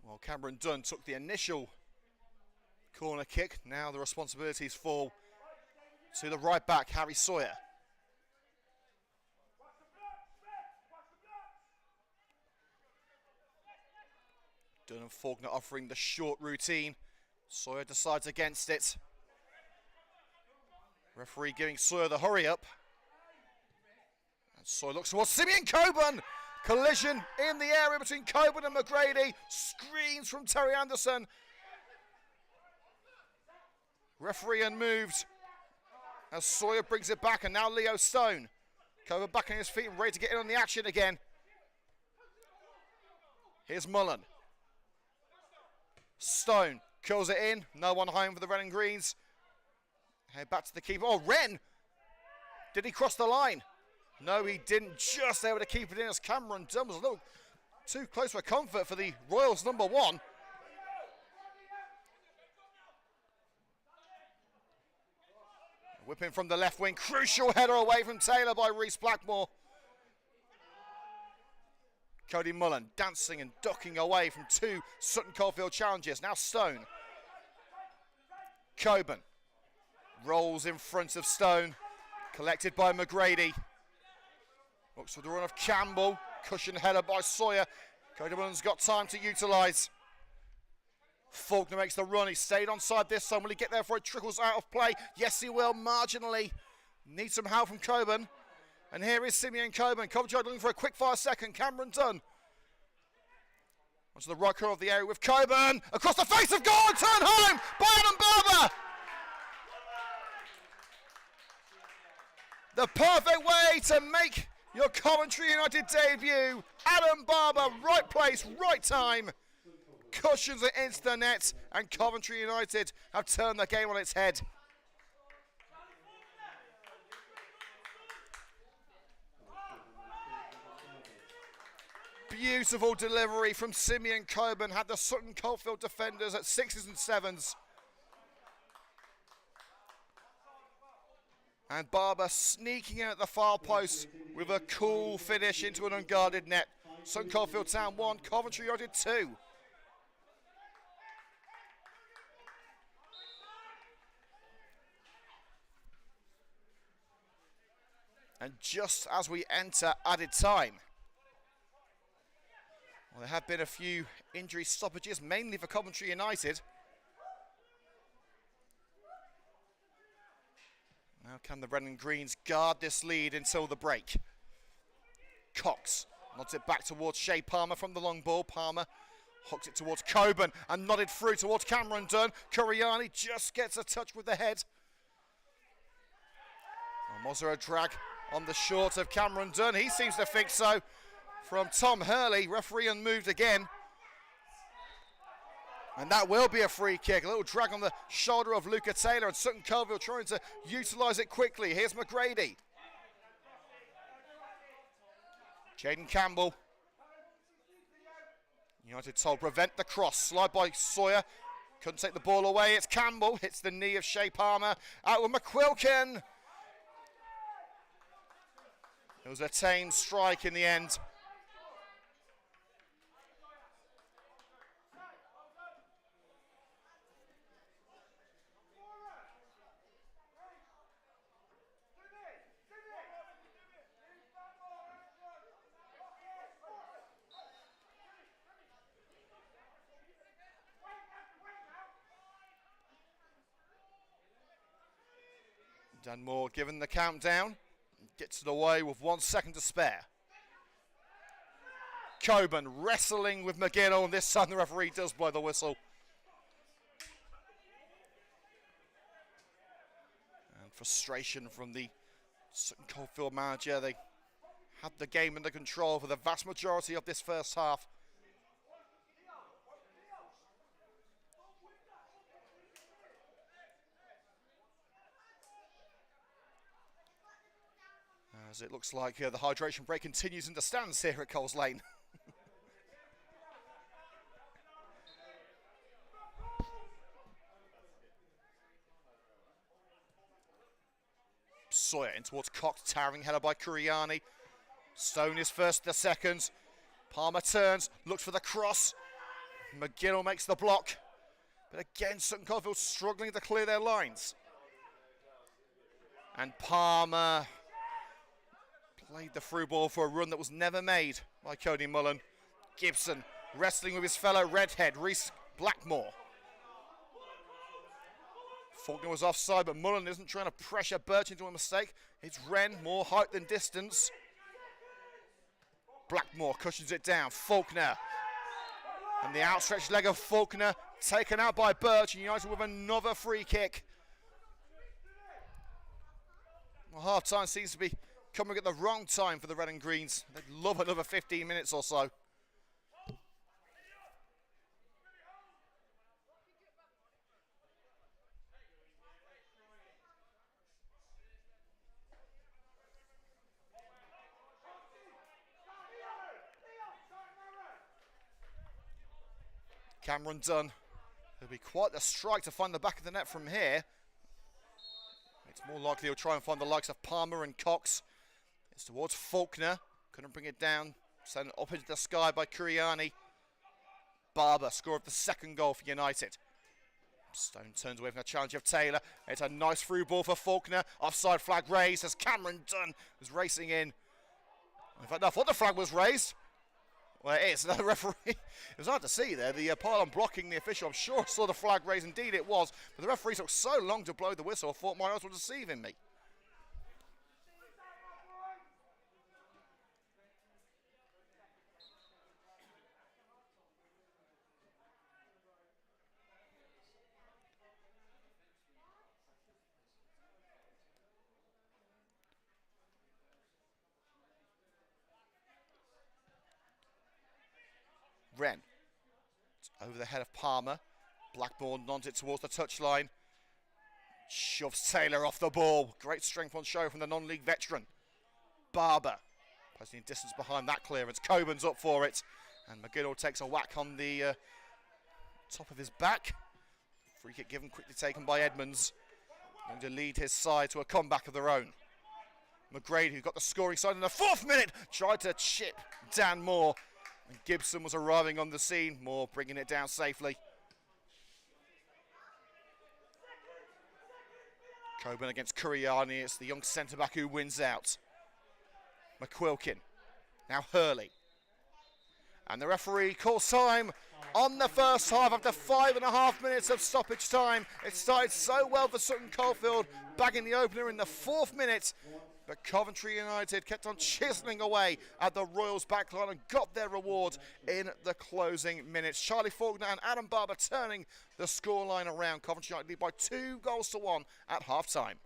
Well, Cameron Dunn took the initial corner kick. Now the responsibilities fall to the right back, Harry Sawyer. Dunn and Faulkner offering the short routine. Sawyer decides against it. Referee giving Sawyer the hurry up. And Sawyer looks towards Simeon Coburn. Collision in the area between Coburn and McGrady. Screens from Terry Anderson. Referee unmoved as Sawyer brings it back, and now Leo Stone. Coburn back on his feet and ready to get in on the action again. Here's Mullen. Stone curls it in. No one home for the red and greens. Head back to the keeper. Oh, Wren! Did he cross the line? No, he didn't. Just able to keep it in as Cameron Dunn was a little too close for comfort for the Royals number 1. Whipping from the left wing. Crucial header away from Taylor by Reece Blackmore. Cody Mullen dancing and ducking away from 2 Sutton Coldfield challenges. Now Stone. Coburn rolls in front of Stone. Collected by McGrady. Looks for the run of Campbell. Cushion header by Sawyer. Cody Mullen's got time to utilise. Faulkner makes the run. He stayed onside this time. Will he get there before it trickles out of play? Yes, he will, marginally. Needs some help from Coburn. And here is Simeon Coburn. Coventry looking for a quick fire second. Cameron Dunn. Onto the right corner of the area with Coburn. Across the face of goal. Turn home by Adam Barber. The perfect way to make your Coventry United debut. Adam Barber, right place, right time. Cushions it into the net, and Coventry United have turned the game on its head. Beautiful delivery from Simeon Coburn. Had the Sutton Coldfield defenders at 6s and 7s. And Barber sneaking in at the far post with a cool finish into an unguarded net. Sutton Coldfield Town 1, Coventry United 2. And just as we enter added time, well, there have been a few injury stoppages, mainly for Coventry United. Now can the red and greens guard this lead until the break? Cox nods it back towards Shea Palmer from the long ball. Palmer hooks it towards Coburn and nodded through towards Cameron Dunn. Kuriani just gets a touch with the head. Moser a drag on the short of Cameron Dunn. He seems to think so. From Tom Hurley, referee unmoved again. And that will be a free kick. A little drag on the shoulder of Luca Taylor, and Sutton Coldfield trying to utilise it quickly. Here's McGrady. Jaden Campbell. United told prevent the cross. Slide by Sawyer. Couldn't take the ball away. It's Campbell. Hits the knee of Shea Palmer. Out with McQuilkin. It was a tame strike in the end. Danmore given the countdown. Gets it away with 1 second to spare. Coburn wrestling with McGill, and this time the referee does blow the whistle. And frustration from the Sutton Coldfield manager. They had the game under control for the vast majority of this first half. As it looks like the hydration break continues in the stands here at Coles Lane. Sawyer in towards Cox, towering header by Kuriani. Stone is first, the second. Palmer turns, looks for the cross. McGill makes the block. But again, Sutton Coldfield struggling to clear their lines. And Palmer played the through ball for a run that was never made by Cody Mullen. Gibson wrestling with his fellow redhead, Reese Blackmore. Faulkner was offside, but Mullen isn't trying to pressure Birch into a mistake. It's Wren, more height than distance. Blackmore cushions it down. Faulkner. And the outstretched leg of Faulkner taken out by Birch, and United with another free kick. Well, half-time seems to be coming at the wrong time for the Red and Greens. They'd love another 15 minutes or so. Cameron Dunn. It'll be quite the strike to find the back of the net from here. It's more likely he'll try and find the likes of Palmer and Cox. It's towards Faulkner. Couldn't bring it down. Sent up into the sky by Kuriani. Barber, score of the second goal for United. Stone turns away from the challenge of Taylor. It's a nice through ball for Faulkner. Offside flag raised as Cameron Dunn was racing in. In fact, I thought the flag was raised. Well, it is. The referee, it was hard to see there. The pylon blocking the official. I'm sure I saw the flag raised. Indeed it was. But the referee took so long to blow the whistle, I thought my eyes were deceiving me. Wren. It's over the head of Palmer. Blackburn nods it towards the touchline. Shoves Taylor off the ball. Great strength on show from the non-league veteran. Barber. Placing distance behind that clearance. Coburn's up for it. And McGill takes a whack on the top of his back. Free kick given, quickly taken by Edmonds. Going to lead his side to a comeback of their own. McGrady, who got the scoring side in the 4th minute, tried to chip Dan Moore. And Gibson was arriving on the scene. Moore bringing it down safely. Coburn against Kuriani. It's the young centre-back who wins out. McQuilkin. Now Hurley. And the referee calls time on the first half after 5.5 minutes of stoppage time. It started so well for Sutton Coldfield, bagging the opener in the 4th minute. But Coventry United kept on chiselling away at the Royals' backline and got their reward in the closing minutes. Charlie Faulkner and Adam Barber turning the scoreline around. Coventry United lead by 2-1 at half-time.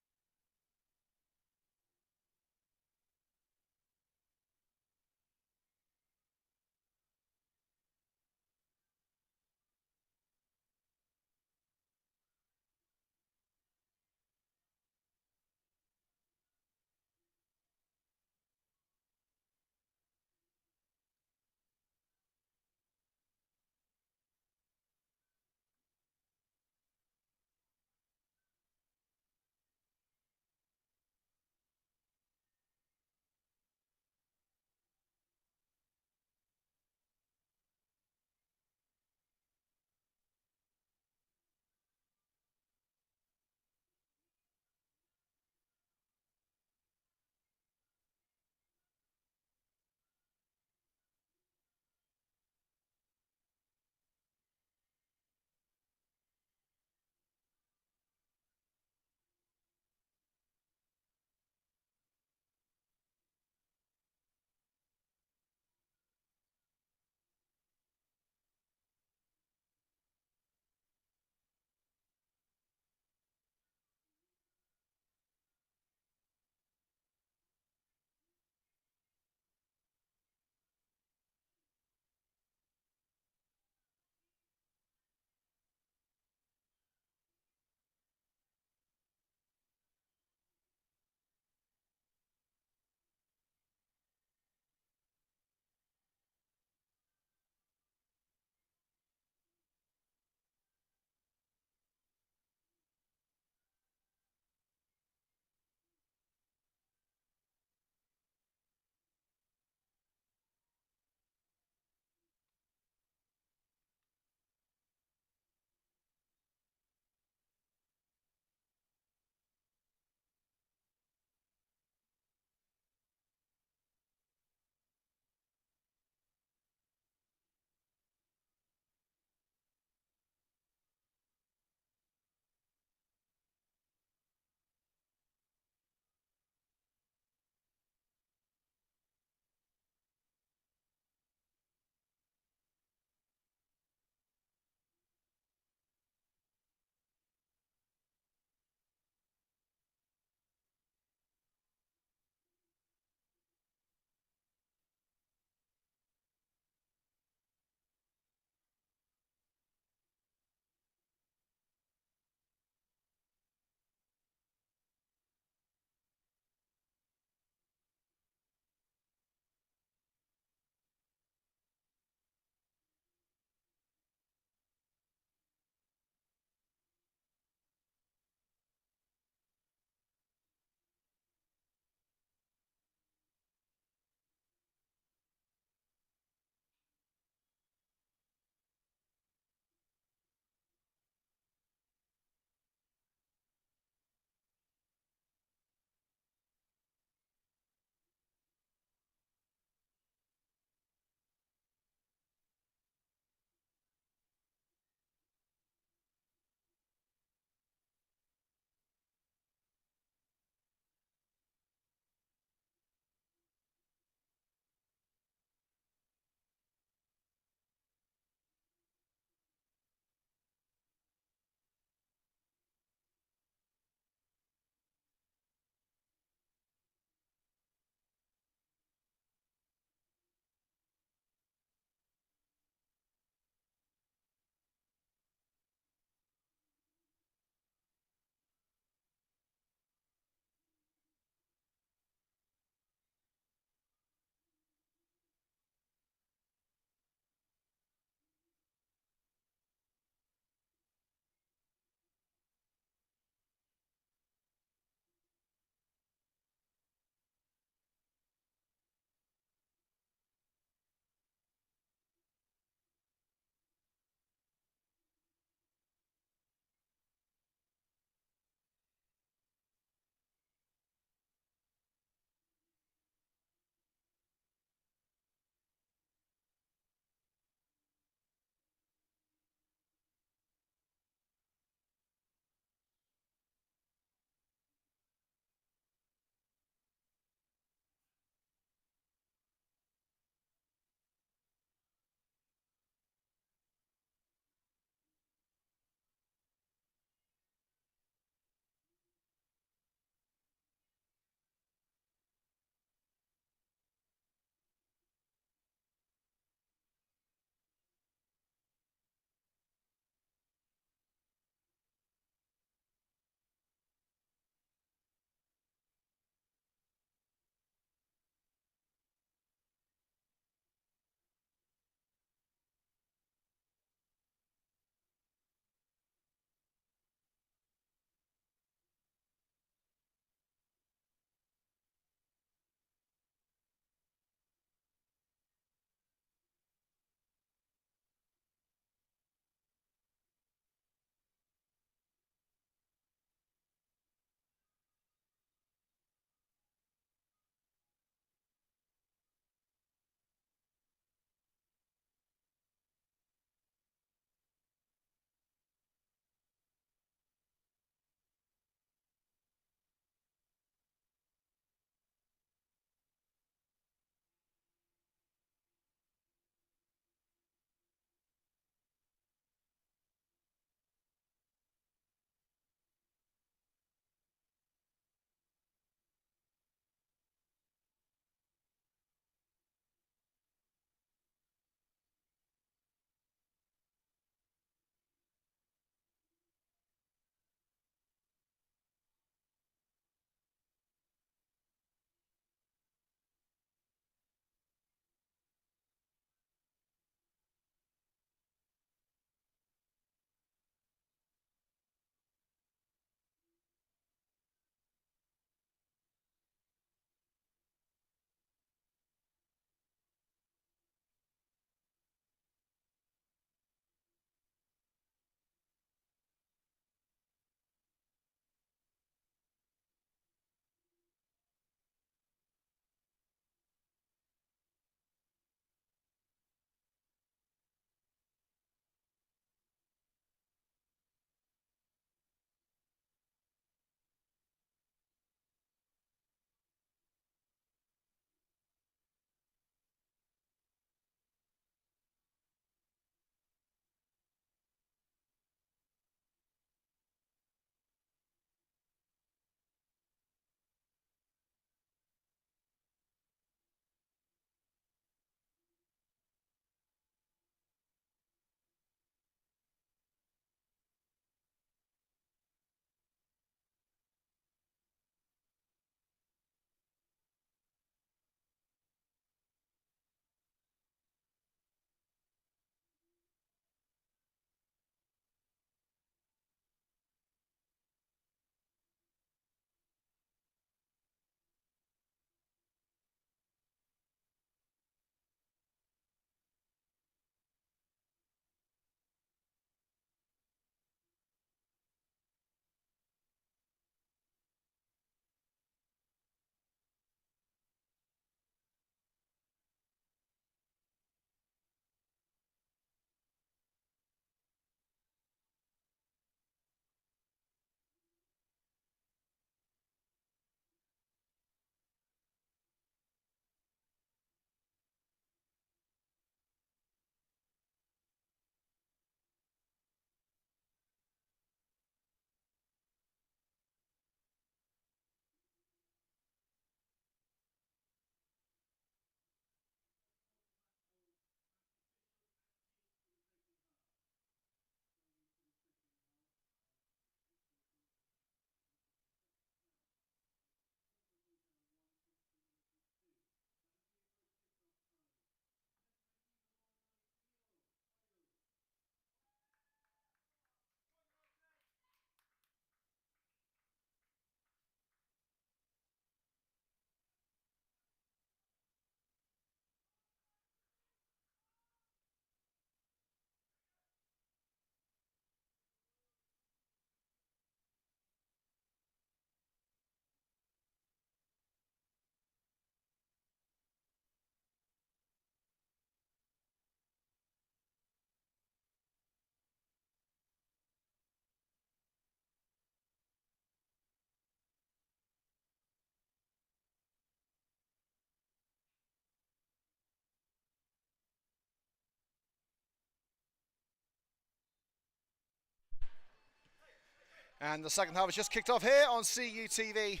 And the second half has just kicked off here on CUTV.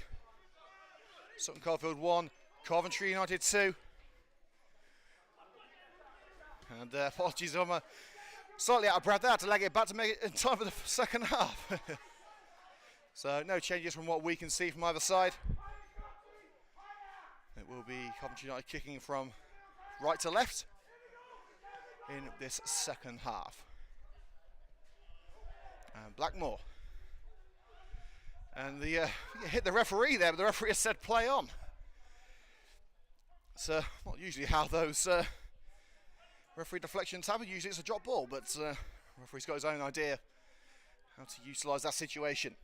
Sutton Coldfield 1, Coventry United 2. And apologies, I'm slightly out of breath there. I had to leg it back to make it in time for the second half. So no changes from what we can see from either side. It will be Coventry United kicking from right to left in this second half. And Blackmore. And the hit the referee there, but the referee has said play on. It's not usually how those referee deflections happen. Usually it's a drop ball, but the referee's got his own idea how to utilise that situation.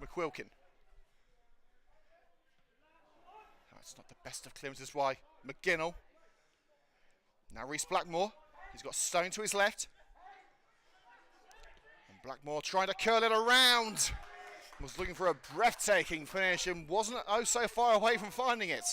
McQuilkin. That's not the best of clearances by McGinnell. Now Reese Blackmore. He's got Stone to his left. And Blackmore trying to curl it around. Was looking for a breathtaking finish and wasn't so far away from finding it.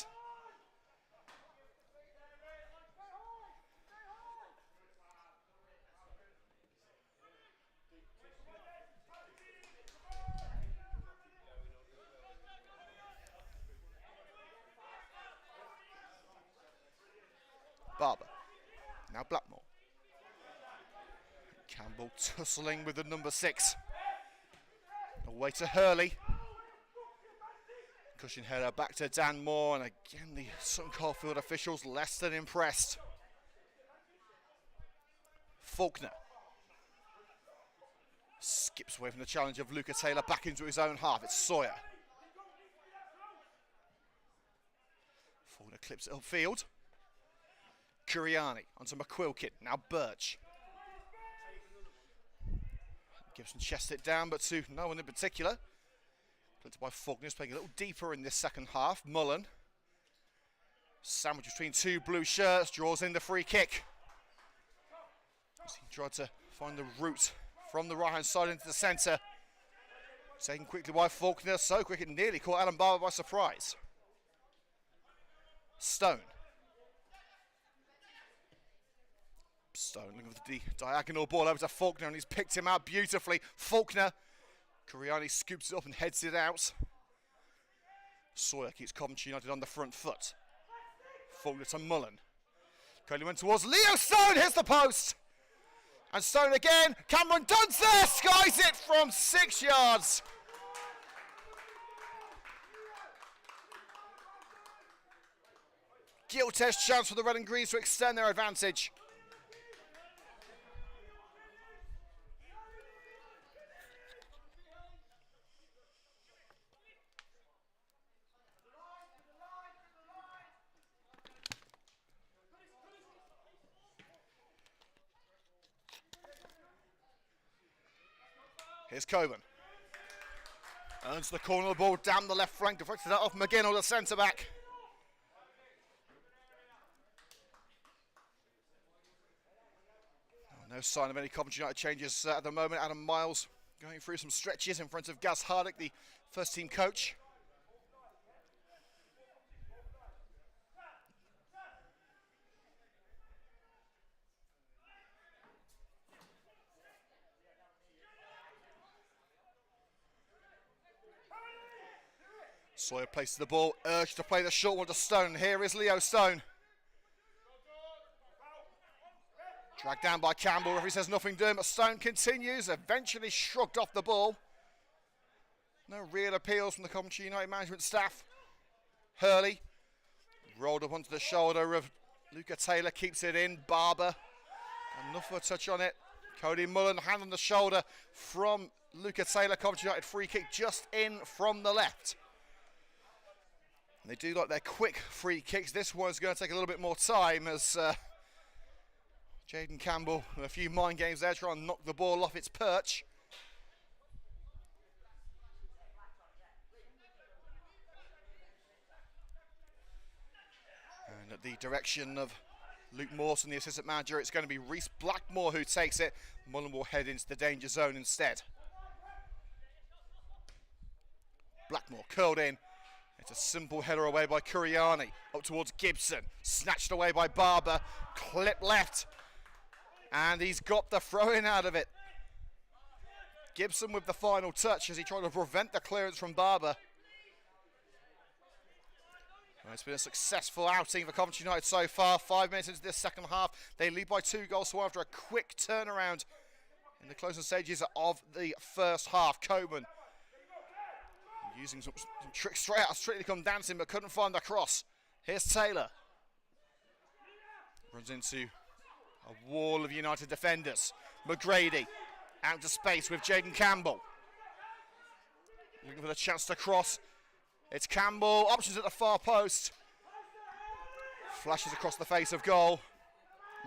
Barber. Now Blackmore. Campbell tussling with the number 6. Away to Hurley. Cushion header back to Dan Moore, and again the Sutton Coldfield officials less than impressed. Faulkner. Skips away from the challenge of Luca Taylor back into his own half. It's Sawyer. Faulkner clips it upfield. Curiani onto McQuilkin, now Birch. Gibson chests it down, but to no one in particular. Played by Faulkner, playing a little deeper in this second half. Mullen. Sandwich between two blue shirts, draws in the free kick. As he tried to find the route from the right-hand side into the centre. Taken quickly by Faulkner, so quick it nearly caught Alan Barber by surprise. Stone. Stone looking for the diagonal ball over to Faulkner, and he's picked him out beautifully. Faulkner, Coriani scoops it up and heads it out. Sawyer keeps Coventry United on the front foot. Faulkner to Mullen. Curly went towards Leo Stone, hits the post. And Stone again, Cameron Dunn's there, skies it from 6 yards. Gilt-edged chance for the Red and Greens to extend their advantage. Here's Coburn. Earns the corner of the ball down the left flank, deflected that off McGinnell, the centre back. No sign of any Coventry United changes at the moment. Adam Miles going through some stretches in front of Gaz Hardick, the first team coach. Sawyer places the ball, urged to play the short one to Stone. Here is Leo Stone. Dragged down by Campbell, referee says nothing doing, but Stone continues, eventually shrugged off the ball. No real appeals from the Coventry United management staff. Hurley, rolled up onto the shoulder of Luca Taylor, keeps it in. Barber, enough of a touch on it. Cody Mullen, hand on the shoulder from Luca Taylor. Coventry United free kick just in from the left. And they do like their quick free kicks. This one's going to take a little bit more time as Jaden Campbell, with a few mind games there, trying to knock the ball off its perch. And at the direction of Luke Mawson, the assistant manager, it's going to be Reese Blackmore who takes it. Mullen will head into the danger zone instead. Blackmore curled in. It's a simple header away by Kuriani. Up towards Gibson. Snatched away by Barber. Clip left. And he's got the throw-in out of it. Gibson with the final touch as he tried to prevent the clearance from Barber. Well, it's been a successful outing for Coventry United so far. 5 minutes into this second half. They lead by 2 goals to 1 after a quick turnaround in the closing stages of the first half. Coburn using some tricks straight out, Strictly come dancing, but couldn't find the cross. Here's Taylor. Runs into a wall of United defenders. McGrady out to space with Jaden Campbell. Looking for the chance to cross. It's Campbell, options at the far post. Flashes across the face of goal.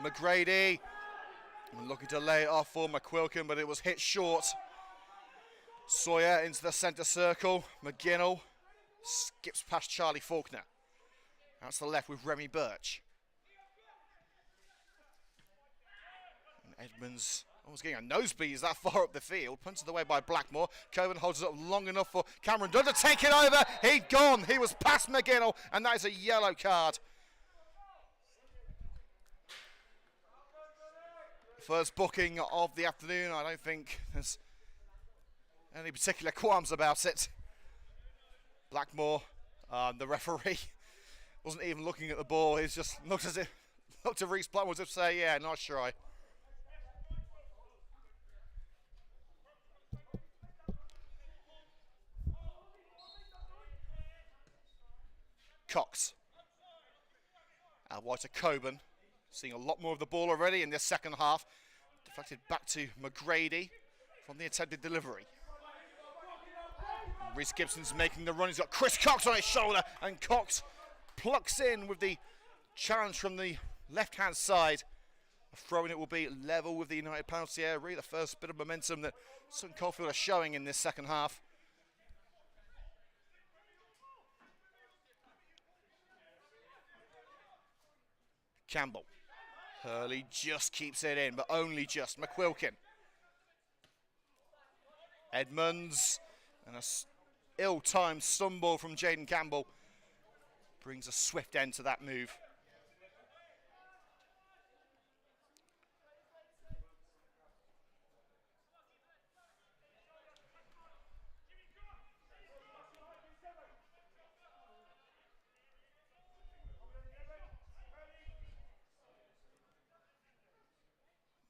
McGrady looking to lay it off for McQuilkin, but it was hit short. Sawyer into the centre circle. McGinnell skips past Charlie Faulkner. Out to the left with Remy Birch. And Edmonds almost getting a nosebleed. He's that far up the field. Punted away by Blackmore. Coburn holds it up long enough for Cameron Dunn to take it over. He'd gone. He was past McGinnell, and that is a yellow card. First booking of the afternoon. I don't think there's any particular qualms about it. Blackmore, the referee, wasn't even looking at the ball. He just looked at Reece Blackmore as if to say, yeah, nice try. Cox. Out wide to Coburn. Seeing a lot more of the ball already in this second half. Deflected back to McGrady from the attempted delivery. Reece Gibson's making the run. He's got Chris Cox on his shoulder, and Cox plucks in with the challenge from the left-hand side. A throw-in it will be level with the United penalty area. Really the first bit of momentum that Sutton Coldfield are showing in this second half. Campbell. Hurley just keeps it in, but only just. McQuilkin. Edmonds. And a ill-timed stumble from Jaden Campbell brings a swift end to that move.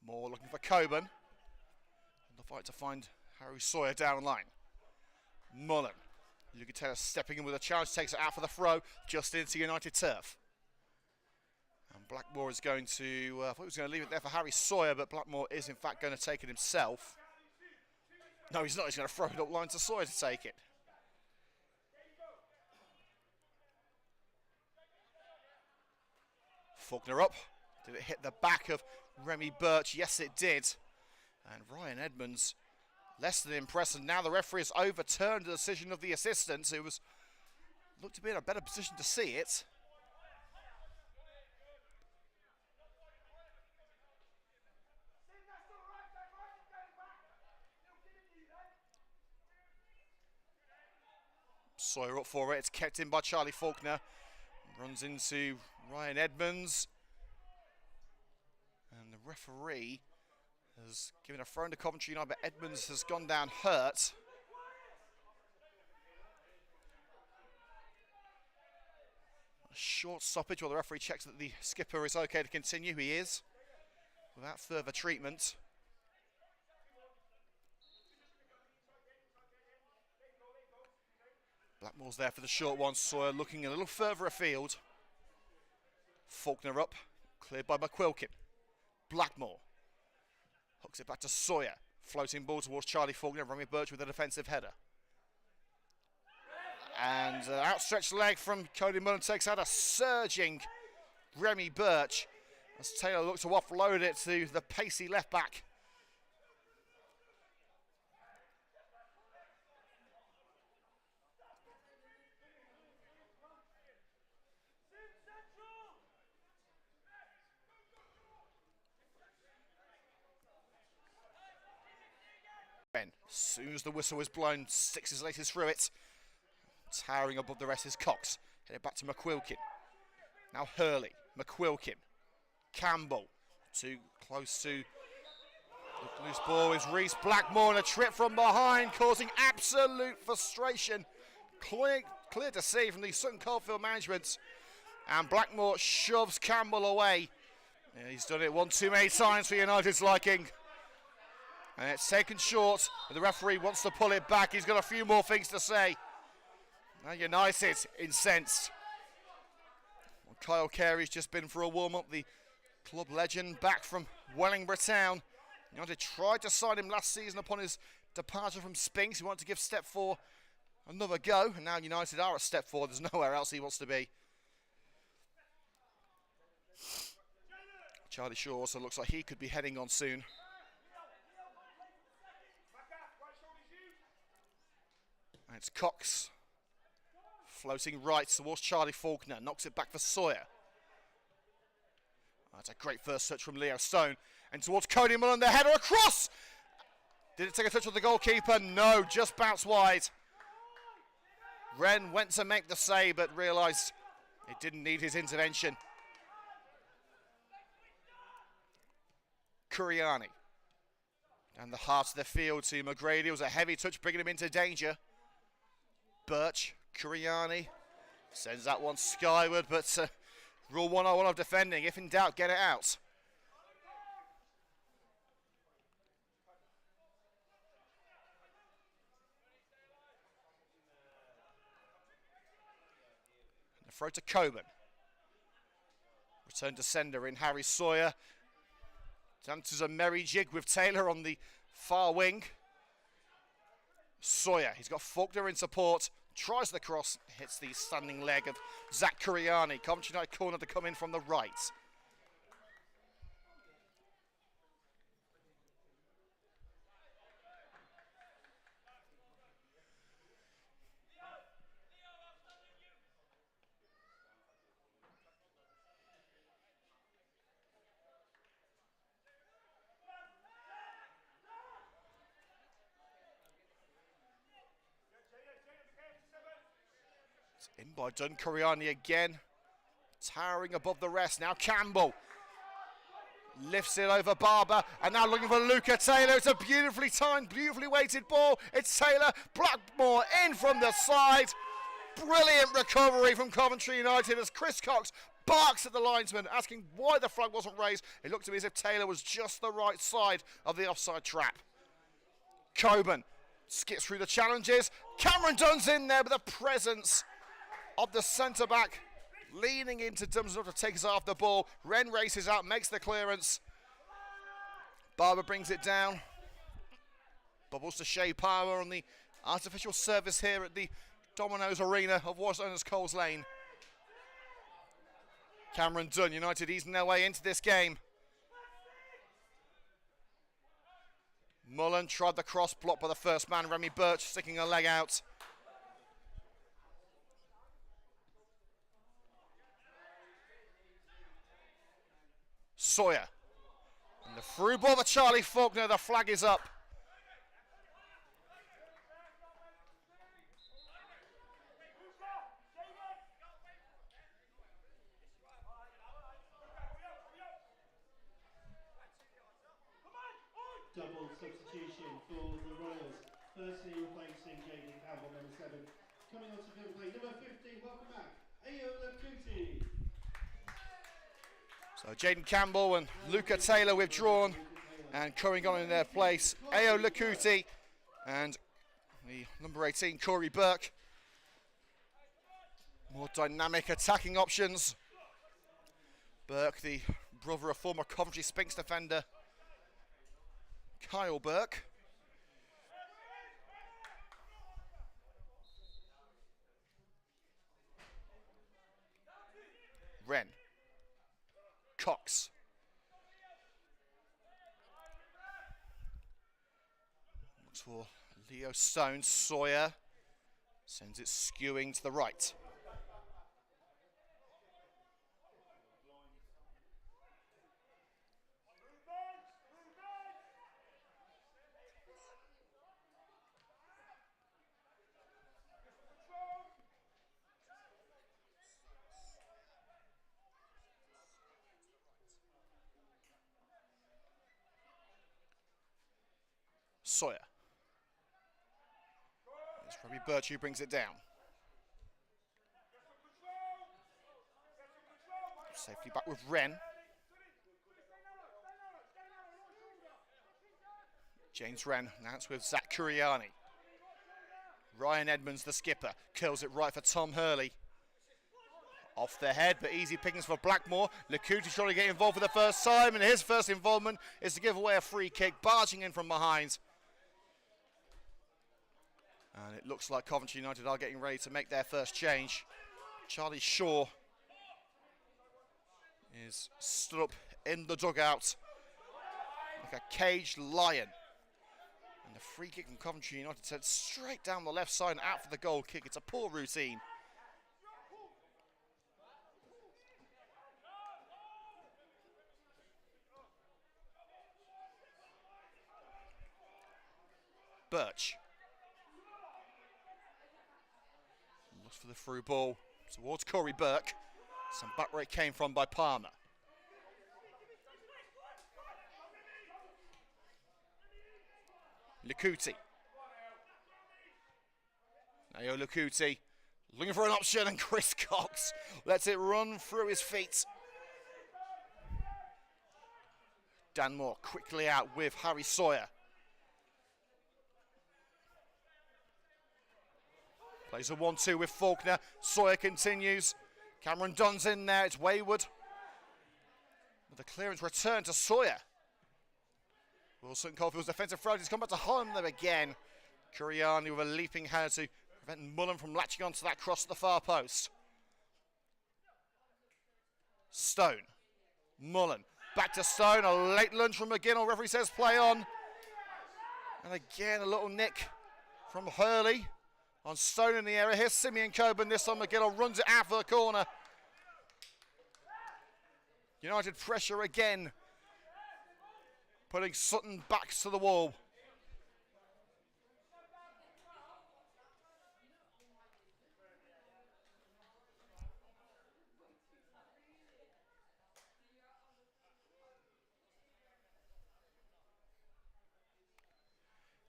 Moore looking for Coburn. The fight to find Harry Sawyer down the line. Mullen. Luca Taylor stepping in with a challenge, takes it out for the throw, just into United turf. And Blackmore is going to, I thought he was going to leave it there for Harry Sawyer, but Blackmore is in fact going to take it himself. No, he's not, he's going to throw it up line to Sawyer to take it. Faulkner up. Did it hit the back of Remy Birch? Yes, it did. And Ryan Edmonds, less than impressive. Now the referee has overturned the decision of the assistant, who looked to be in a better position to see it. Sawyer up for it. It's kept in by Charlie Faulkner. Runs into Ryan Edmonds. And the referee has given a throw into Coventry United, but Edmonds has gone down hurt. A short stoppage while the referee checks that the skipper is okay to continue. He is, without further treatment. Blackmore's there for the short one. Sawyer looking a little further afield. Faulkner up, cleared by McQuilkin. Blackmore hooks it back to Sawyer. Floating ball towards Charlie Faulkner. Remy Birch with a defensive header. And outstretched leg from Cody Mullen takes out a surging Remy Birch as Taylor looks to offload it to the pacey left back. As soon as the whistle is blown, sticks his laces through it. Towering above the rest is Cox. Get it back to McQuilkin. Now Hurley, McQuilkin, Campbell. Too close to the loose ball is Reese Blackmore, and a trip from behind causing absolute frustration. Clear to see from the Sutton Coldfield management. And Blackmore shoves Campbell away. Yeah, he's done it one too many times for United's liking. And it's taken short, but the referee wants to pull it back. He's got a few more things to say. Now United incensed. Well, Kyle Carey's just been for a warm-up, the club legend back from Wellingborough Town. United tried to sign him last season upon his departure from Spinks. He wanted to give Step 4 another go, and now United are at Step 4. There's nowhere else he wants to be. Charlie Shaw also looks like he could be heading on soon. And it's Cox. Floating right towards Charlie Faulkner. Knocks it back for Sawyer. That's a great first touch from Leo Stone. And towards Cody Mullen, the header across! Did it take a touch with the goalkeeper? No, just bounced wide. Wren went to make the save, but realised it didn't need his intervention. Kuriani. Down the heart of the field to McGrady. It was a heavy touch, bringing him into danger. Birch, Kuriani sends that one skyward, but rule 101 of defending. If in doubt, get it out. And the throw to Coburn. Return to sender in Harry Sawyer. Dances a merry jig with Taylor on the far wing. Sawyer, he's got Faulkner in support. Tries the cross, hits the standing leg of Zach Kuriani. Coventry United corner to come in from the right. In by Dunn, Kuriani again, towering above the rest. Now Campbell lifts it over Barber, and now looking for Luca Taylor. It's a beautifully timed, beautifully weighted ball. It's Taylor, Blackmore in from the side. Brilliant recovery from Coventry United as Chris Cox barks at the linesman, asking why the flag wasn't raised. It looked to me as if Taylor was just the right side of the offside trap. Coburn skips through the challenges. Cameron Dunn's in there with a presence of the centre-back, leaning into Dunsmore to take us off the ball. Wren races out, makes the clearance. Barber brings it down. Bubbles to Shea Power on the artificial surface here at the Domino's Arena of what's known as Coles Lane. Cameron Dunn, United easing their way into this game. Mullen tried the cross, blocked by the first man, Remy Birch sticking a leg out. Sawyer. And the through ball for Charlie Faulkner, the flag is up. Double substitution for the Royals. Firstly replacing Jaden Campbell, number 7. Coming on to field play, number 15, welcome back, Ayo Lakuti. So Jaden Campbell and Luca Taylor withdrawn, and coming on in their place, Ayo Lakuti and the number 18, Corey Burke. More dynamic attacking options. Burke, the brother of former Coventry Spinks defender Kyle Burke. Wren. Cox. Looks for Leo Stone. Sawyer sends it skewing to the right. Sawyer. It's Remy Birch who brings it down. Safely back with Wren. James Wren, now it's with Zach Kuriani. Ryan Edmonds, the skipper, curls it right for Tom Hurley. Off the head, but easy pickings for Blackmore. Lakuti trying to get involved for the first time, and his first involvement is to give away a free kick, barging in from behind. And it looks like Coventry United are getting ready to make their first change. Charlie Shaw is stood up in the dugout like a caged lion. And the free kick from Coventry United sent straight down the left side and out for the goal kick. It's a poor routine. Birch looks for the through ball towards Corey Burke. Some back where it came from by Palmer. Lakuti. Now Lakuti looking for an option, and Chris Cox lets it run through his feet. Dan Moore quickly out with Harry Sawyer. Plays a 1-2 with Faulkner. Sawyer continues. Cameron Dunn's in there. It's Wayward. With the clearance return to Sawyer. Well, Sutton Coldfield's defensive throw. He's come back to harm them again. Kuriani with a leaping header to prevent Mullen from latching onto that cross at the far post. Stone. Mullen. Back to Stone. A late lunge from McGinnell. Referee says play on. And again, a little nick from Hurley. On Stone in the area. Here's Simeon Coburn. This time McGinnell runs it out for the corner. United pressure again. Putting Sutton backs to the wall.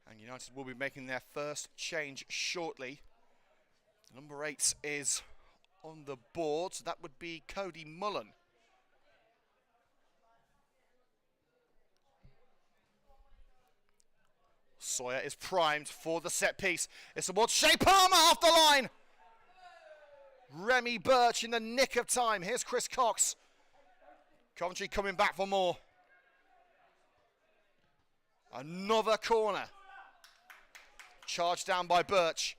And United will be making their first change shortly. Number 8 is on the board. So that would be Cody Mullen. Sawyer is primed for the set piece. It's towards Shea Palmer off the line. Remy Birch in the nick of time. Here's Chris Cox. Coventry coming back for more. Another corner. Charged down by Birch.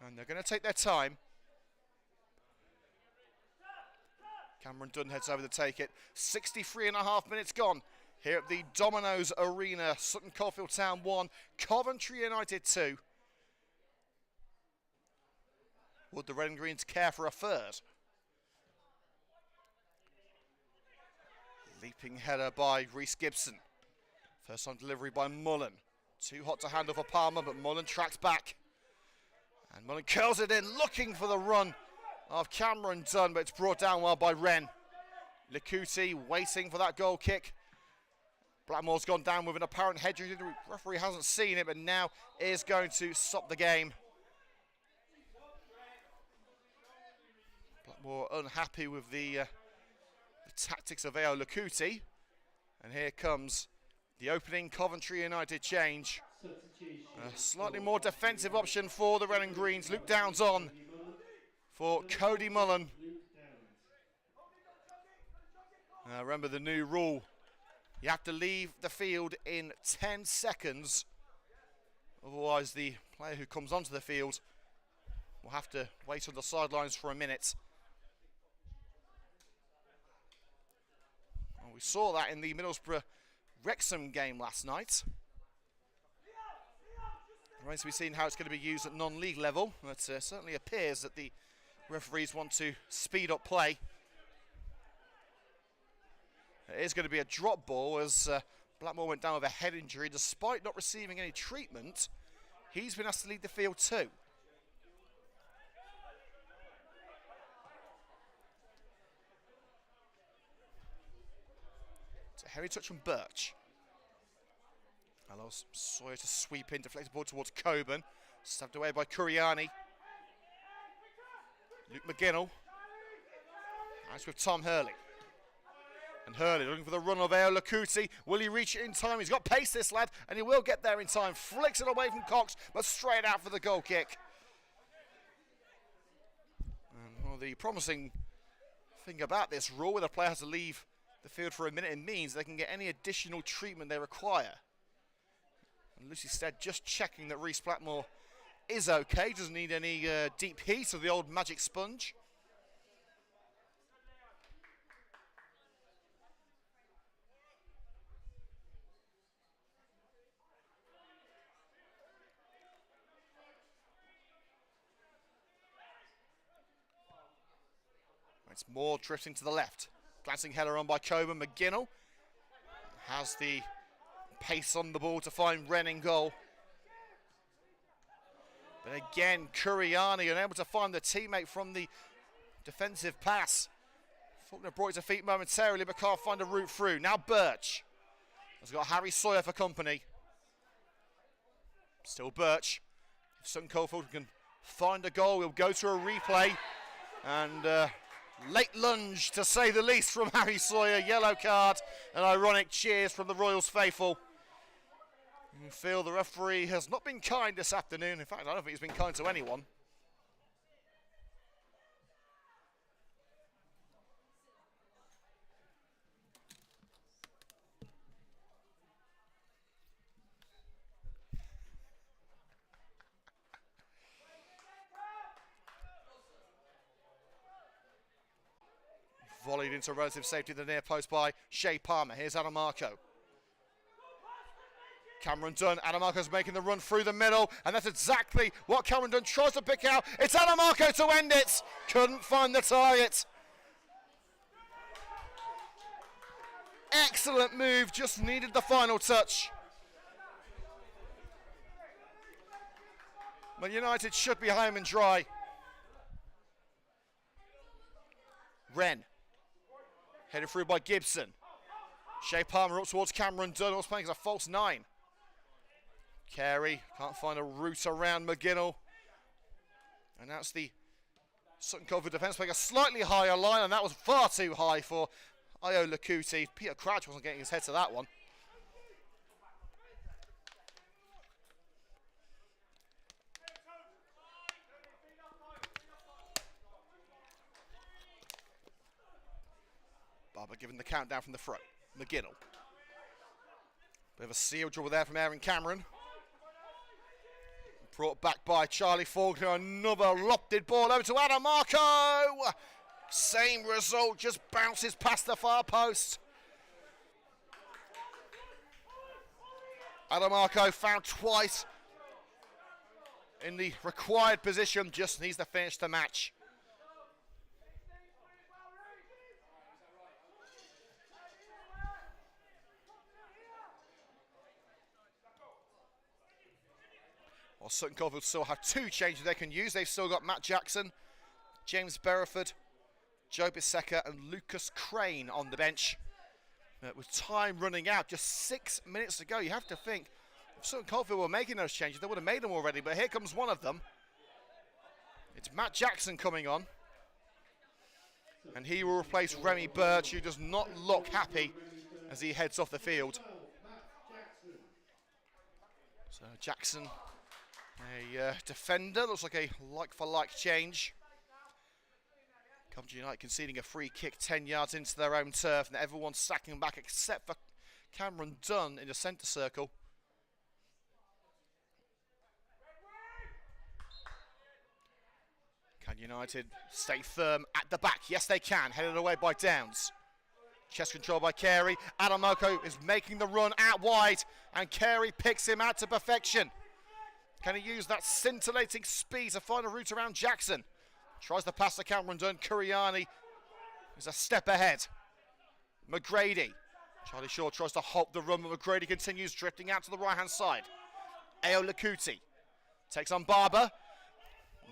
And they're going to take their time. Cameron Dunn heads over to take it. 63.5 minutes gone here at the Domino's Arena. Sutton Coldfield Town 1, Coventry United 2. Would the Red and Greens care for a third? Leaping header by Reese Gibson. First time delivery by Mullen. Too hot to handle for Palmer, but Mullen tracks back. And Mullen curls it in, looking for the run of Cameron Dunn, but it's brought down well by Wren. Lakuti waiting for that goal kick. Blackmore's gone down with an apparent head injury. The referee hasn't seen it, but now is going to stop the game. Blackmore unhappy with the tactics of Ao Lakuti. And here comes the opening Coventry United change. A slightly more defensive option for the Red and Greens. Luke Downs on for Cody Mullen. Remember the new rule. You have to leave the field in 10 seconds. Otherwise the player who comes onto the field will have to wait on the sidelines for a minute. Well, we saw that in the Middlesbrough-Wrexham game last night. Remains to be seen how it's going to be used at non-league level. It certainly appears that the referees want to speed up play. It is going to be a drop ball as Blackmore went down with a head injury. Despite not receiving any treatment, he's been asked to leave the field too. So heavy touch from Birch. Allows Sawyer to sweep in, deflected ball towards Coburn. Stabbed away by Kuriani. Luke McGinnell. Nice with Tom Hurley. And Hurley looking for the run of Eo Lakuti. Will he reach it in time? He's got pace, this lad, and he will get there in time. Flicks it away from Cox, but straight out for the goal kick. And well, the promising thing about this rule, where the player has to leave the field for a minute, it means they can get any additional treatment they require. And Lucy Stead just checking that Reece Blackmore is okay, doesn't need any deep heat of the old magic sponge. It's more drifting to the left. Glancing header on by Coburn. McGinnell has the pace on the ball to find Wren in goal. But again, Kuriani unable to find the teammate from the defensive pass. Faulkner brought it to feet momentarily, but can't find a route through. Now Birch has got Harry Sawyer for company. Still Birch. If Sutton Coldfield can find a goal, we'll go to a replay. And late lunge, to say the least, from Harry Sawyer. Yellow card and ironic cheers from the Royals faithful. You feel the referee has not been kind this afternoon. In fact, I don't think he's been kind to anyone. Volleyed into relative safety at the near post by Shea Palmer. Here's Adamarco. Cameron Dunn. Adamarco's making the run through the middle, and that's exactly what Cameron Dunn tries to pick out. It's Adamarco to end it. Couldn't find the target. Excellent move, just needed the final touch. But United should be home and dry. Wren. Headed through by Gibson. Shea Palmer up towards Cameron Dunn, was playing as a false 9. Carey can't find a route around McGinnell. And that's the Sutton Coldfield defence playing a slightly higher line, and that was far too high for Eo Lakuti. Peter Crouch wasn't getting his head to that one. Barber giving the countdown from the front. McGinnell. Bit of a seal dribble there from Aaron Cameron. Brought back by Charlie Faulkner. Another lofted ball over to Adamarco. Same result, just bounces past the far post. Adamarco found twice in the required position, just needs to finish the match. Well, Sutton Coldfield still have 2 changes they can use. They've still got Matt Jackson, James Berriford, Joe Biseka and Lucas Crane on the bench. With time running out, just 6 minutes to go, you have to think, if Sutton Coldfield were making those changes, they would have made them already, but here comes one of them. It's Matt Jackson coming on. And he will replace Remy Birch, who does not look happy as he heads off the field. So Jackson, a defender, looks like a like-for-like change. Coventry United conceding a free kick 10 yards into their own turf, and everyone's sacking back except for Cameron Dunn in the centre circle. Can United stay firm at the back? Yes, they can. Headed away by Downs. Chest control by Carey. Adamarco is making the run out wide, and Carey picks him out to perfection. Can he use that scintillating speed to find a route around Jackson? Tries to pass to Cameron Dunn. Kuriani is a step ahead. McGrady. Charlie Shaw tries to halt the run, but McGrady continues drifting out to the right-hand side. Eo Lakuti takes on Barber.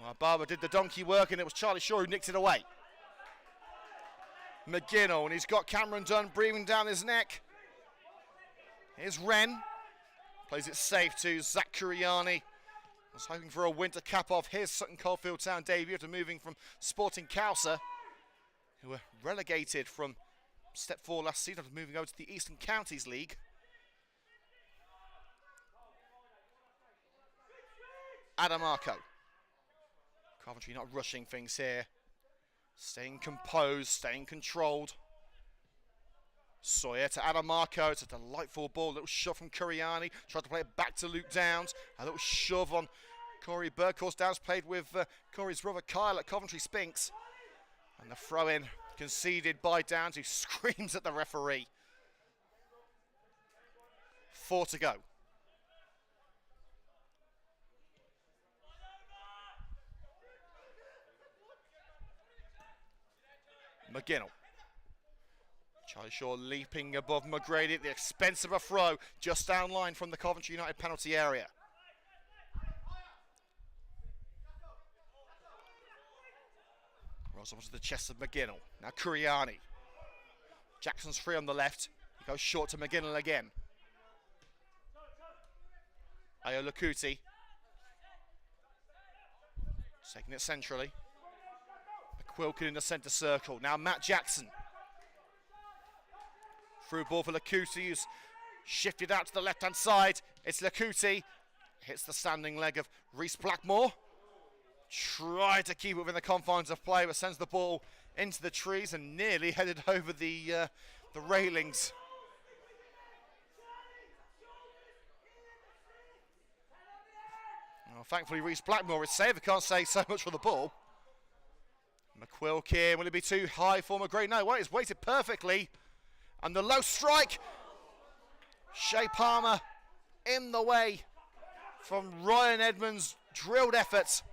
Well, Barber did the donkey work, and it was Charlie Shaw who nicked it away. McGinnell, and he's got Cameron Dunn breathing down his neck. Here's Wren. Plays it safe to Zach Kuriani. Was hoping for a win to cap off his Sutton Coldfield Town debut after moving from Sporting Cowser, who were relegated from Step 4 last season after moving over to the Eastern Counties League. Adamarco. Coventry not rushing things here. Staying composed, staying controlled. Sawyer to Adamarco. It's a delightful ball. A little shove from Kuriani. Tried to play it back to Luke Downs. A little shove on Corey Burke. Of course, Downs played with Corey's brother Kyle at Coventry Spinks. And the throw-in conceded by Downs, who screams at the referee. 4 to go. McGinnell. Charlie Shaw leaping above McGrady at the expense of a throw just downline from the Coventry United penalty area. Rolls onto the chest of McGinnell. Now Kuriani. Jackson's free on the left. He goes short to McGinnell again. Ayo Lakuti. Taking it centrally. McQuilkin in the centre circle. Now Matt Jackson. Through ball for Lakuti, who's shifted out to the left-hand side. It's Lakuti. Hits the standing leg of Reese Blackmore. Tried to keep it within the confines of play, but sends the ball into the trees and nearly headed over the railings. Well, thankfully, Reese Blackmore is safe. I can't say so much for the ball. McQuilkin, will it be too high for McGrady? No, wait, it's weighted perfectly. And the low strike. Shea Palmer in the way from Ryan Edmonds' drilled efforts.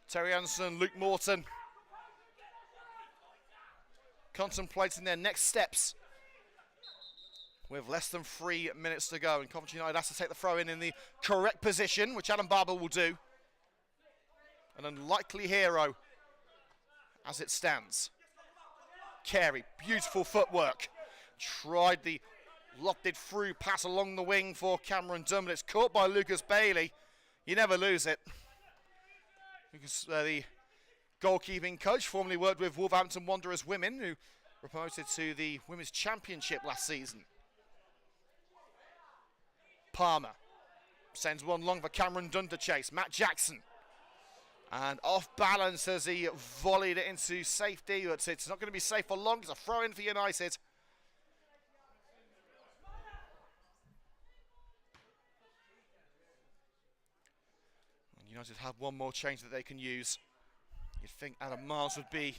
Terry Anderson, Luke Morton contemplating their next steps with less than 3 minutes to go. And Coventry United has to take the throw in the correct position, which Adam Barber will do. An unlikely hero as it stands. Carey, beautiful footwork. Tried the lofted through pass along the wing for Cameron Dunn, but it's caught by Lucas Bailey. You never lose it. Lucas, the goalkeeping coach, formerly worked with Wolverhampton Wanderers women, who were promoted to the Women's Championship last season. Palmer sends one long for Cameron Dunn to chase. Matt Jackson. And off balance as he volleyed it into safety, but it's not going to be safe for long. It's a throw in for United. And United have one more change that they can use. You'd think Adam Miles would be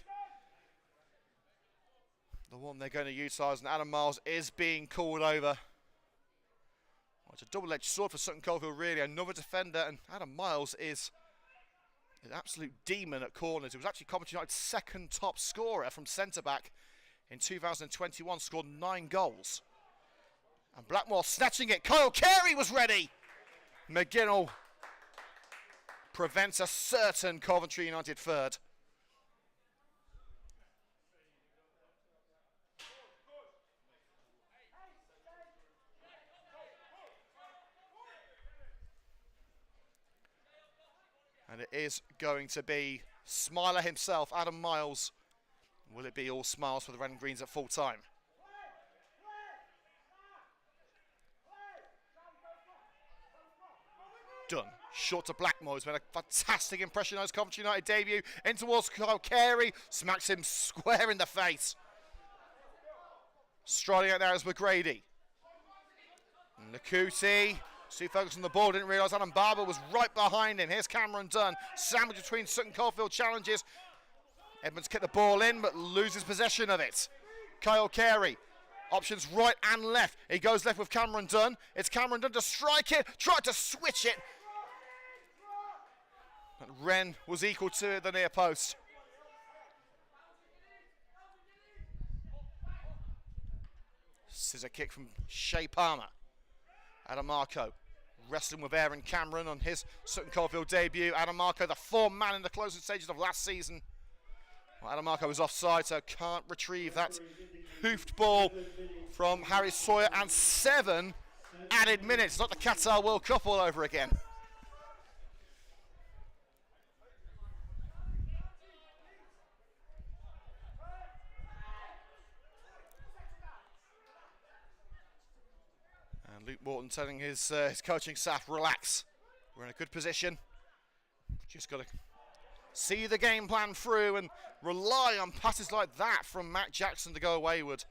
the one they're going to utilise, and Adam Miles is being called over. Well, it's a double-edged sword for Sutton Coldfield, really. Another defender, and Adam Miles is an absolute demon at corners. He was actually Coventry United's second top scorer from centre-back in 2021, scored 9 goals. And Blackmore snatching it. Kyle Carey was ready. McGinnell prevents a certain Coventry United third. And it is going to be Smiler himself, Adam Miles. Will it be all smiles for the Red and Greens at full time? Dunn, short to Blackmore. He's made a fantastic impression on his Coventry United debut. In towards Kyle Carey, smacks him square in the face. Striding out there is McGrady. Lakuti. Steve Ferguson on the ball, didn't realise Adam Barber was right behind him. Here's Cameron Dunn, sandwiched between Sutton Coldfield challenges. Edmonds kicked the ball in, but loses possession of it. Kyle Carey, options right and left. He goes left with Cameron Dunn. It's Cameron Dunn to strike it, tried to switch it. But Wren was equal to it at the near post. Scissor kick from Shea Palmer. Adamarco wrestling with Aaron Cameron on his Sutton Coldfield debut. Adamarco, the form man in the closing stages of last season. Well, Adamarco was offside, so can't retrieve that hoofed ball from Harry Sawyer, and 7 added minutes. Not the Qatar World Cup all over again. And Luke Morton telling his coaching staff, relax. We're in a good position. Just got to see the game plan through and rely on passes like that from Matt Jackson to go wayward.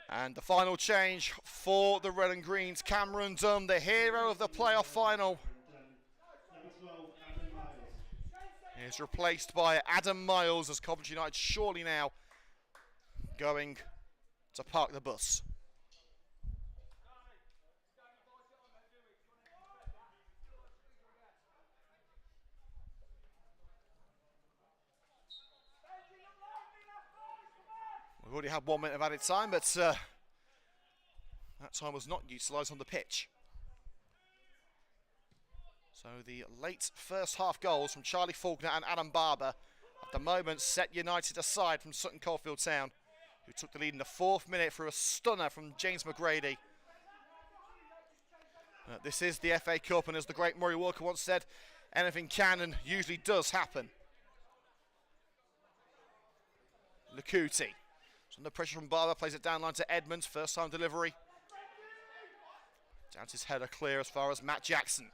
And the final change for the Red and Greens, Cameron Dunn, the hero of the playoff final, is replaced by Adam Miles as Coventry United surely now going to park the bus. We've already had 1 minute of added time, but that time was not utilised on the pitch. So the late first half goals from Charlie Faulkner and Adam Barber at the moment set United aside from Sutton Coldfield Town, who took the lead in the 4th minute through a stunner from James McGrady. This is the FA Cup, and as the great Murray Walker once said, anything can and usually does happen. Lakuti, under pressure from Barber, plays it down line to Edmonds, first time delivery. Down his header clear as far as Matt Jackson.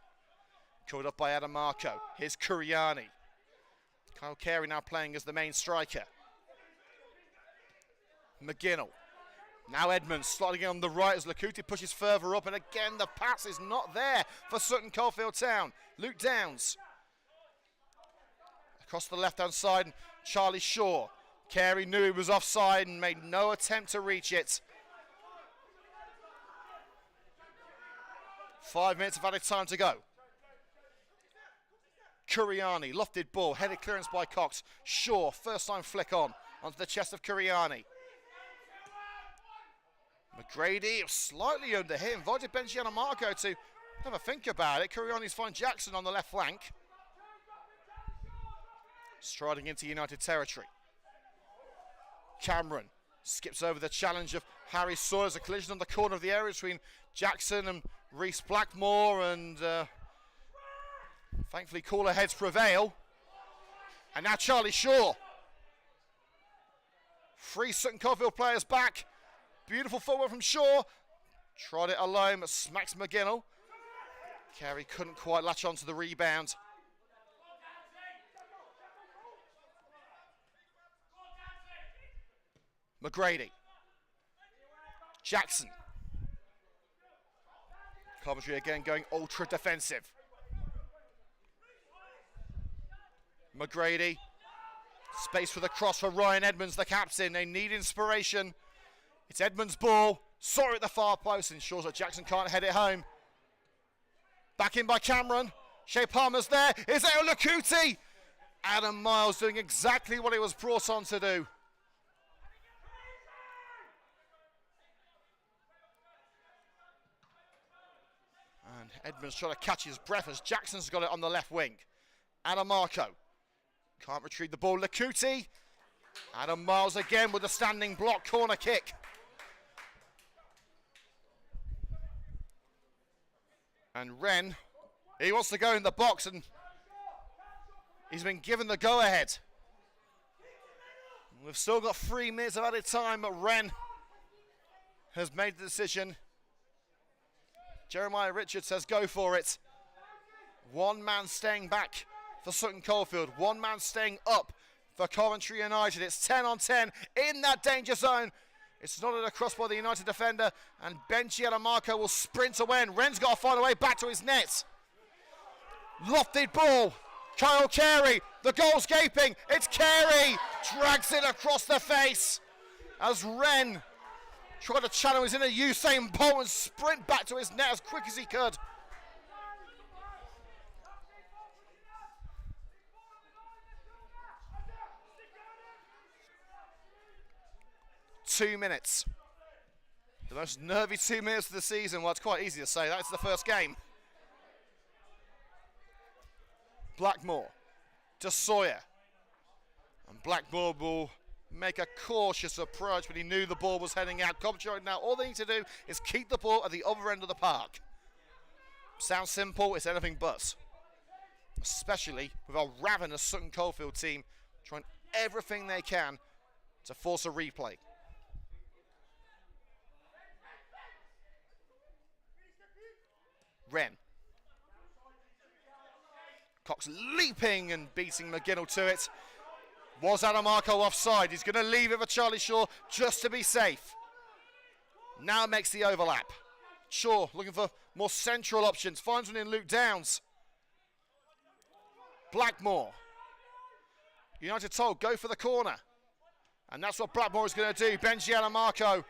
Called up by Adam Marco. Here's Kuriani. Kyle Carey now playing as the main striker. McGinnell. Now Edmonds sliding on the right as Lakuti pushes further up, and again the pass is not there for Sutton Coldfield Town. Luke Downs. Across the left-hand side, and Charlie Shaw. Carey knew he was offside and made no attempt to reach it. 5 minutes of added time to go. Kuriani, lofted ball, headed clearance by Cox. Shaw, first time flick on, onto the chest of Kuriani. McGrady, slightly under him, invited Benji Marco to have a think about it. Kuriani's fine Jackson on the left flank. Striding into United territory. Cameron skips over the challenge of Harry Sawyer as a collision on the corner of the area between Jackson and Reese Blackmore, and thankfully cooler heads prevail. And now Charlie Shaw. 3 Sutton Coldfield players back. Beautiful footwork from Shaw. Tried it alone, but smacks McGinnell. Carey couldn't quite latch onto the rebound. McGrady. Jackson. Coventry again going ultra defensive. McGrady. Space for the cross for Ryan Edmonds, the captain. They need inspiration. It's Edmonds' ball. Saw it at the far post, ensures that Jackson can't head it home. Back in by Cameron. Shea Palmer's there. Is it Lakuti? Adam Miles doing exactly what he was brought on to do. And Edmonds trying to catch his breath as Jackson's got it on the left wing. Adam Marco can't retrieve the ball. Lakuti. Adam Miles again with a standing block corner kick. And Wren, he wants to go in the box, and he's been given the go-ahead. We've still got 3 minutes of added time, but Wren has made the decision. Jeremiah Richards says go for it. One man staying back for Sutton Coldfield. One man staying up for Coventry United. It's 10 on 10 in that danger zone. It's nodded across by the United defender, and Benji Adamarco will sprint away, and Wren's got to find a way back to his net. Lofted ball. Kyle Carey, the goal's gaping. It's Carey. Drags it across the face as Wren tried to channel his inner Usain Bolt and sprint back to his net as quick as he could. Two minutes. The most nervy 2 minutes of the season. Well, it's quite easy to say. That's the first game. Blackmore to Sawyer. And Blackmore will make a cautious approach, but he knew the ball was heading out. Coventry now, all they need to do is keep the ball at the other end of the park. Sounds simple, it's anything but. Especially with our ravenous Sutton Coldfield team trying everything they can to force a replay. Wren. Cox leaping and beating McGinnell to it. Was Adamarco offside? He's going to leave it for Charlie Shaw just to be safe. Now makes the overlap. Shaw looking for more central options. Finds one in Luke Downs. Blackmore. United told, go for the corner. And that's what Blackmore is going to do. Benji Adamarco.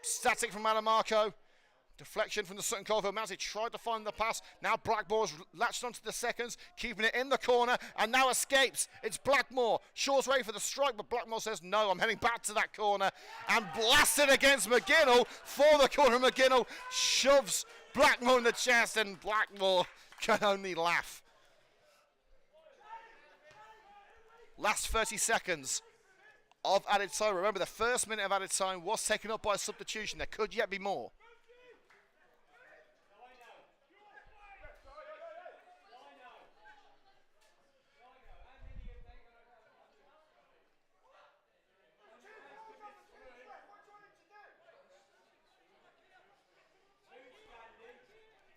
Static from Adamarco. Deflection from the Sutton Coldfield Mounts. He tried to find the pass. Now Blackmore's latched onto the seconds, keeping it in the corner, and now escapes. It's Blackmore. Shaw's ready for the strike, but Blackmore says, no, I'm heading back to that corner, and blasted against McGinnell for the corner. McGinnell shoves Blackmore in the chest, and Blackmore can only laugh. Last 30 seconds of added time. Remember, the first minute of added time was taken up by a substitution. There could yet be more.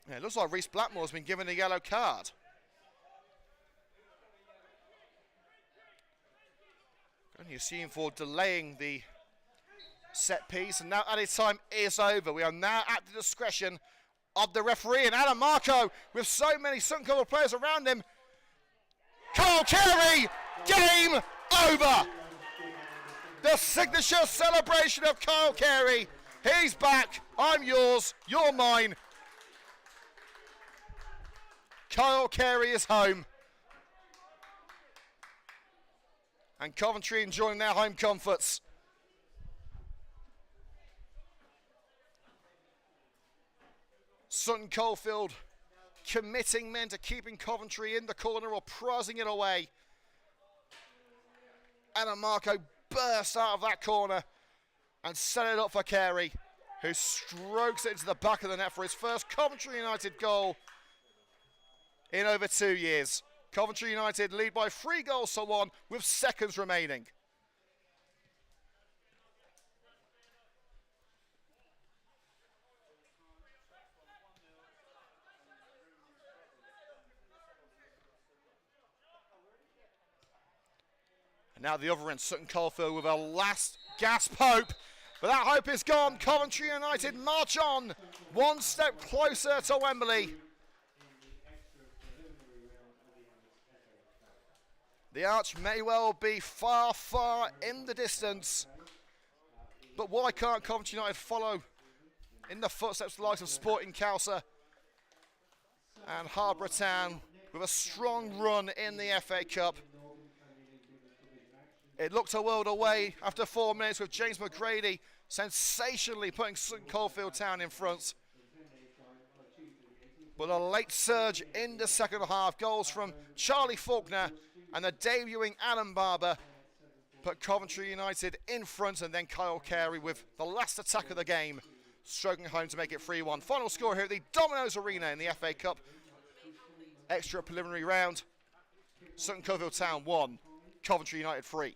Yeah, it looks like Reece Blackmore's been given a yellow card. And you're seeing for delaying the set piece, and now added time is over. We are now at the discretion of the referee, and Adamarco, with so many Sutton Coldfield players around him. Kyle Carey, game over. The signature celebration of Kyle Carey. He's back. I'm yours, you're mine. Kyle Carey is home. And Coventry enjoying their home comforts. Sutton Coldfield committing men to keeping Coventry in the corner or prizing it away. Adamarco burst out of that corner and set it up for Carey, who strokes it into the back of the net for his first Coventry United goal in over 2 years. Coventry United lead by 3-1 with seconds remaining. And now the other end, Sutton Coldfield with a last gasp hope. But that hope is gone. Coventry United march on, one step closer to Wembley. The arch may well be far, far in the distance. But why can't Coventry United follow in the footsteps of the likes of Sporting Cowser and Harbour Town with a strong run in the FA Cup? It looked a world away after 4 minutes with James McGrady sensationally putting Sutton Coldfield Town in front. But a late surge in the second half. Goals from Charlie Faulkner and the debuting Adam Barber put Coventry United in front, and then Kyle Carey with the last attack of the game, stroking home to make it 3-1. Final score here at the Domino's Arena in the FA Cup extra preliminary round. Sutton Coldfield Town 1, Coventry United 3.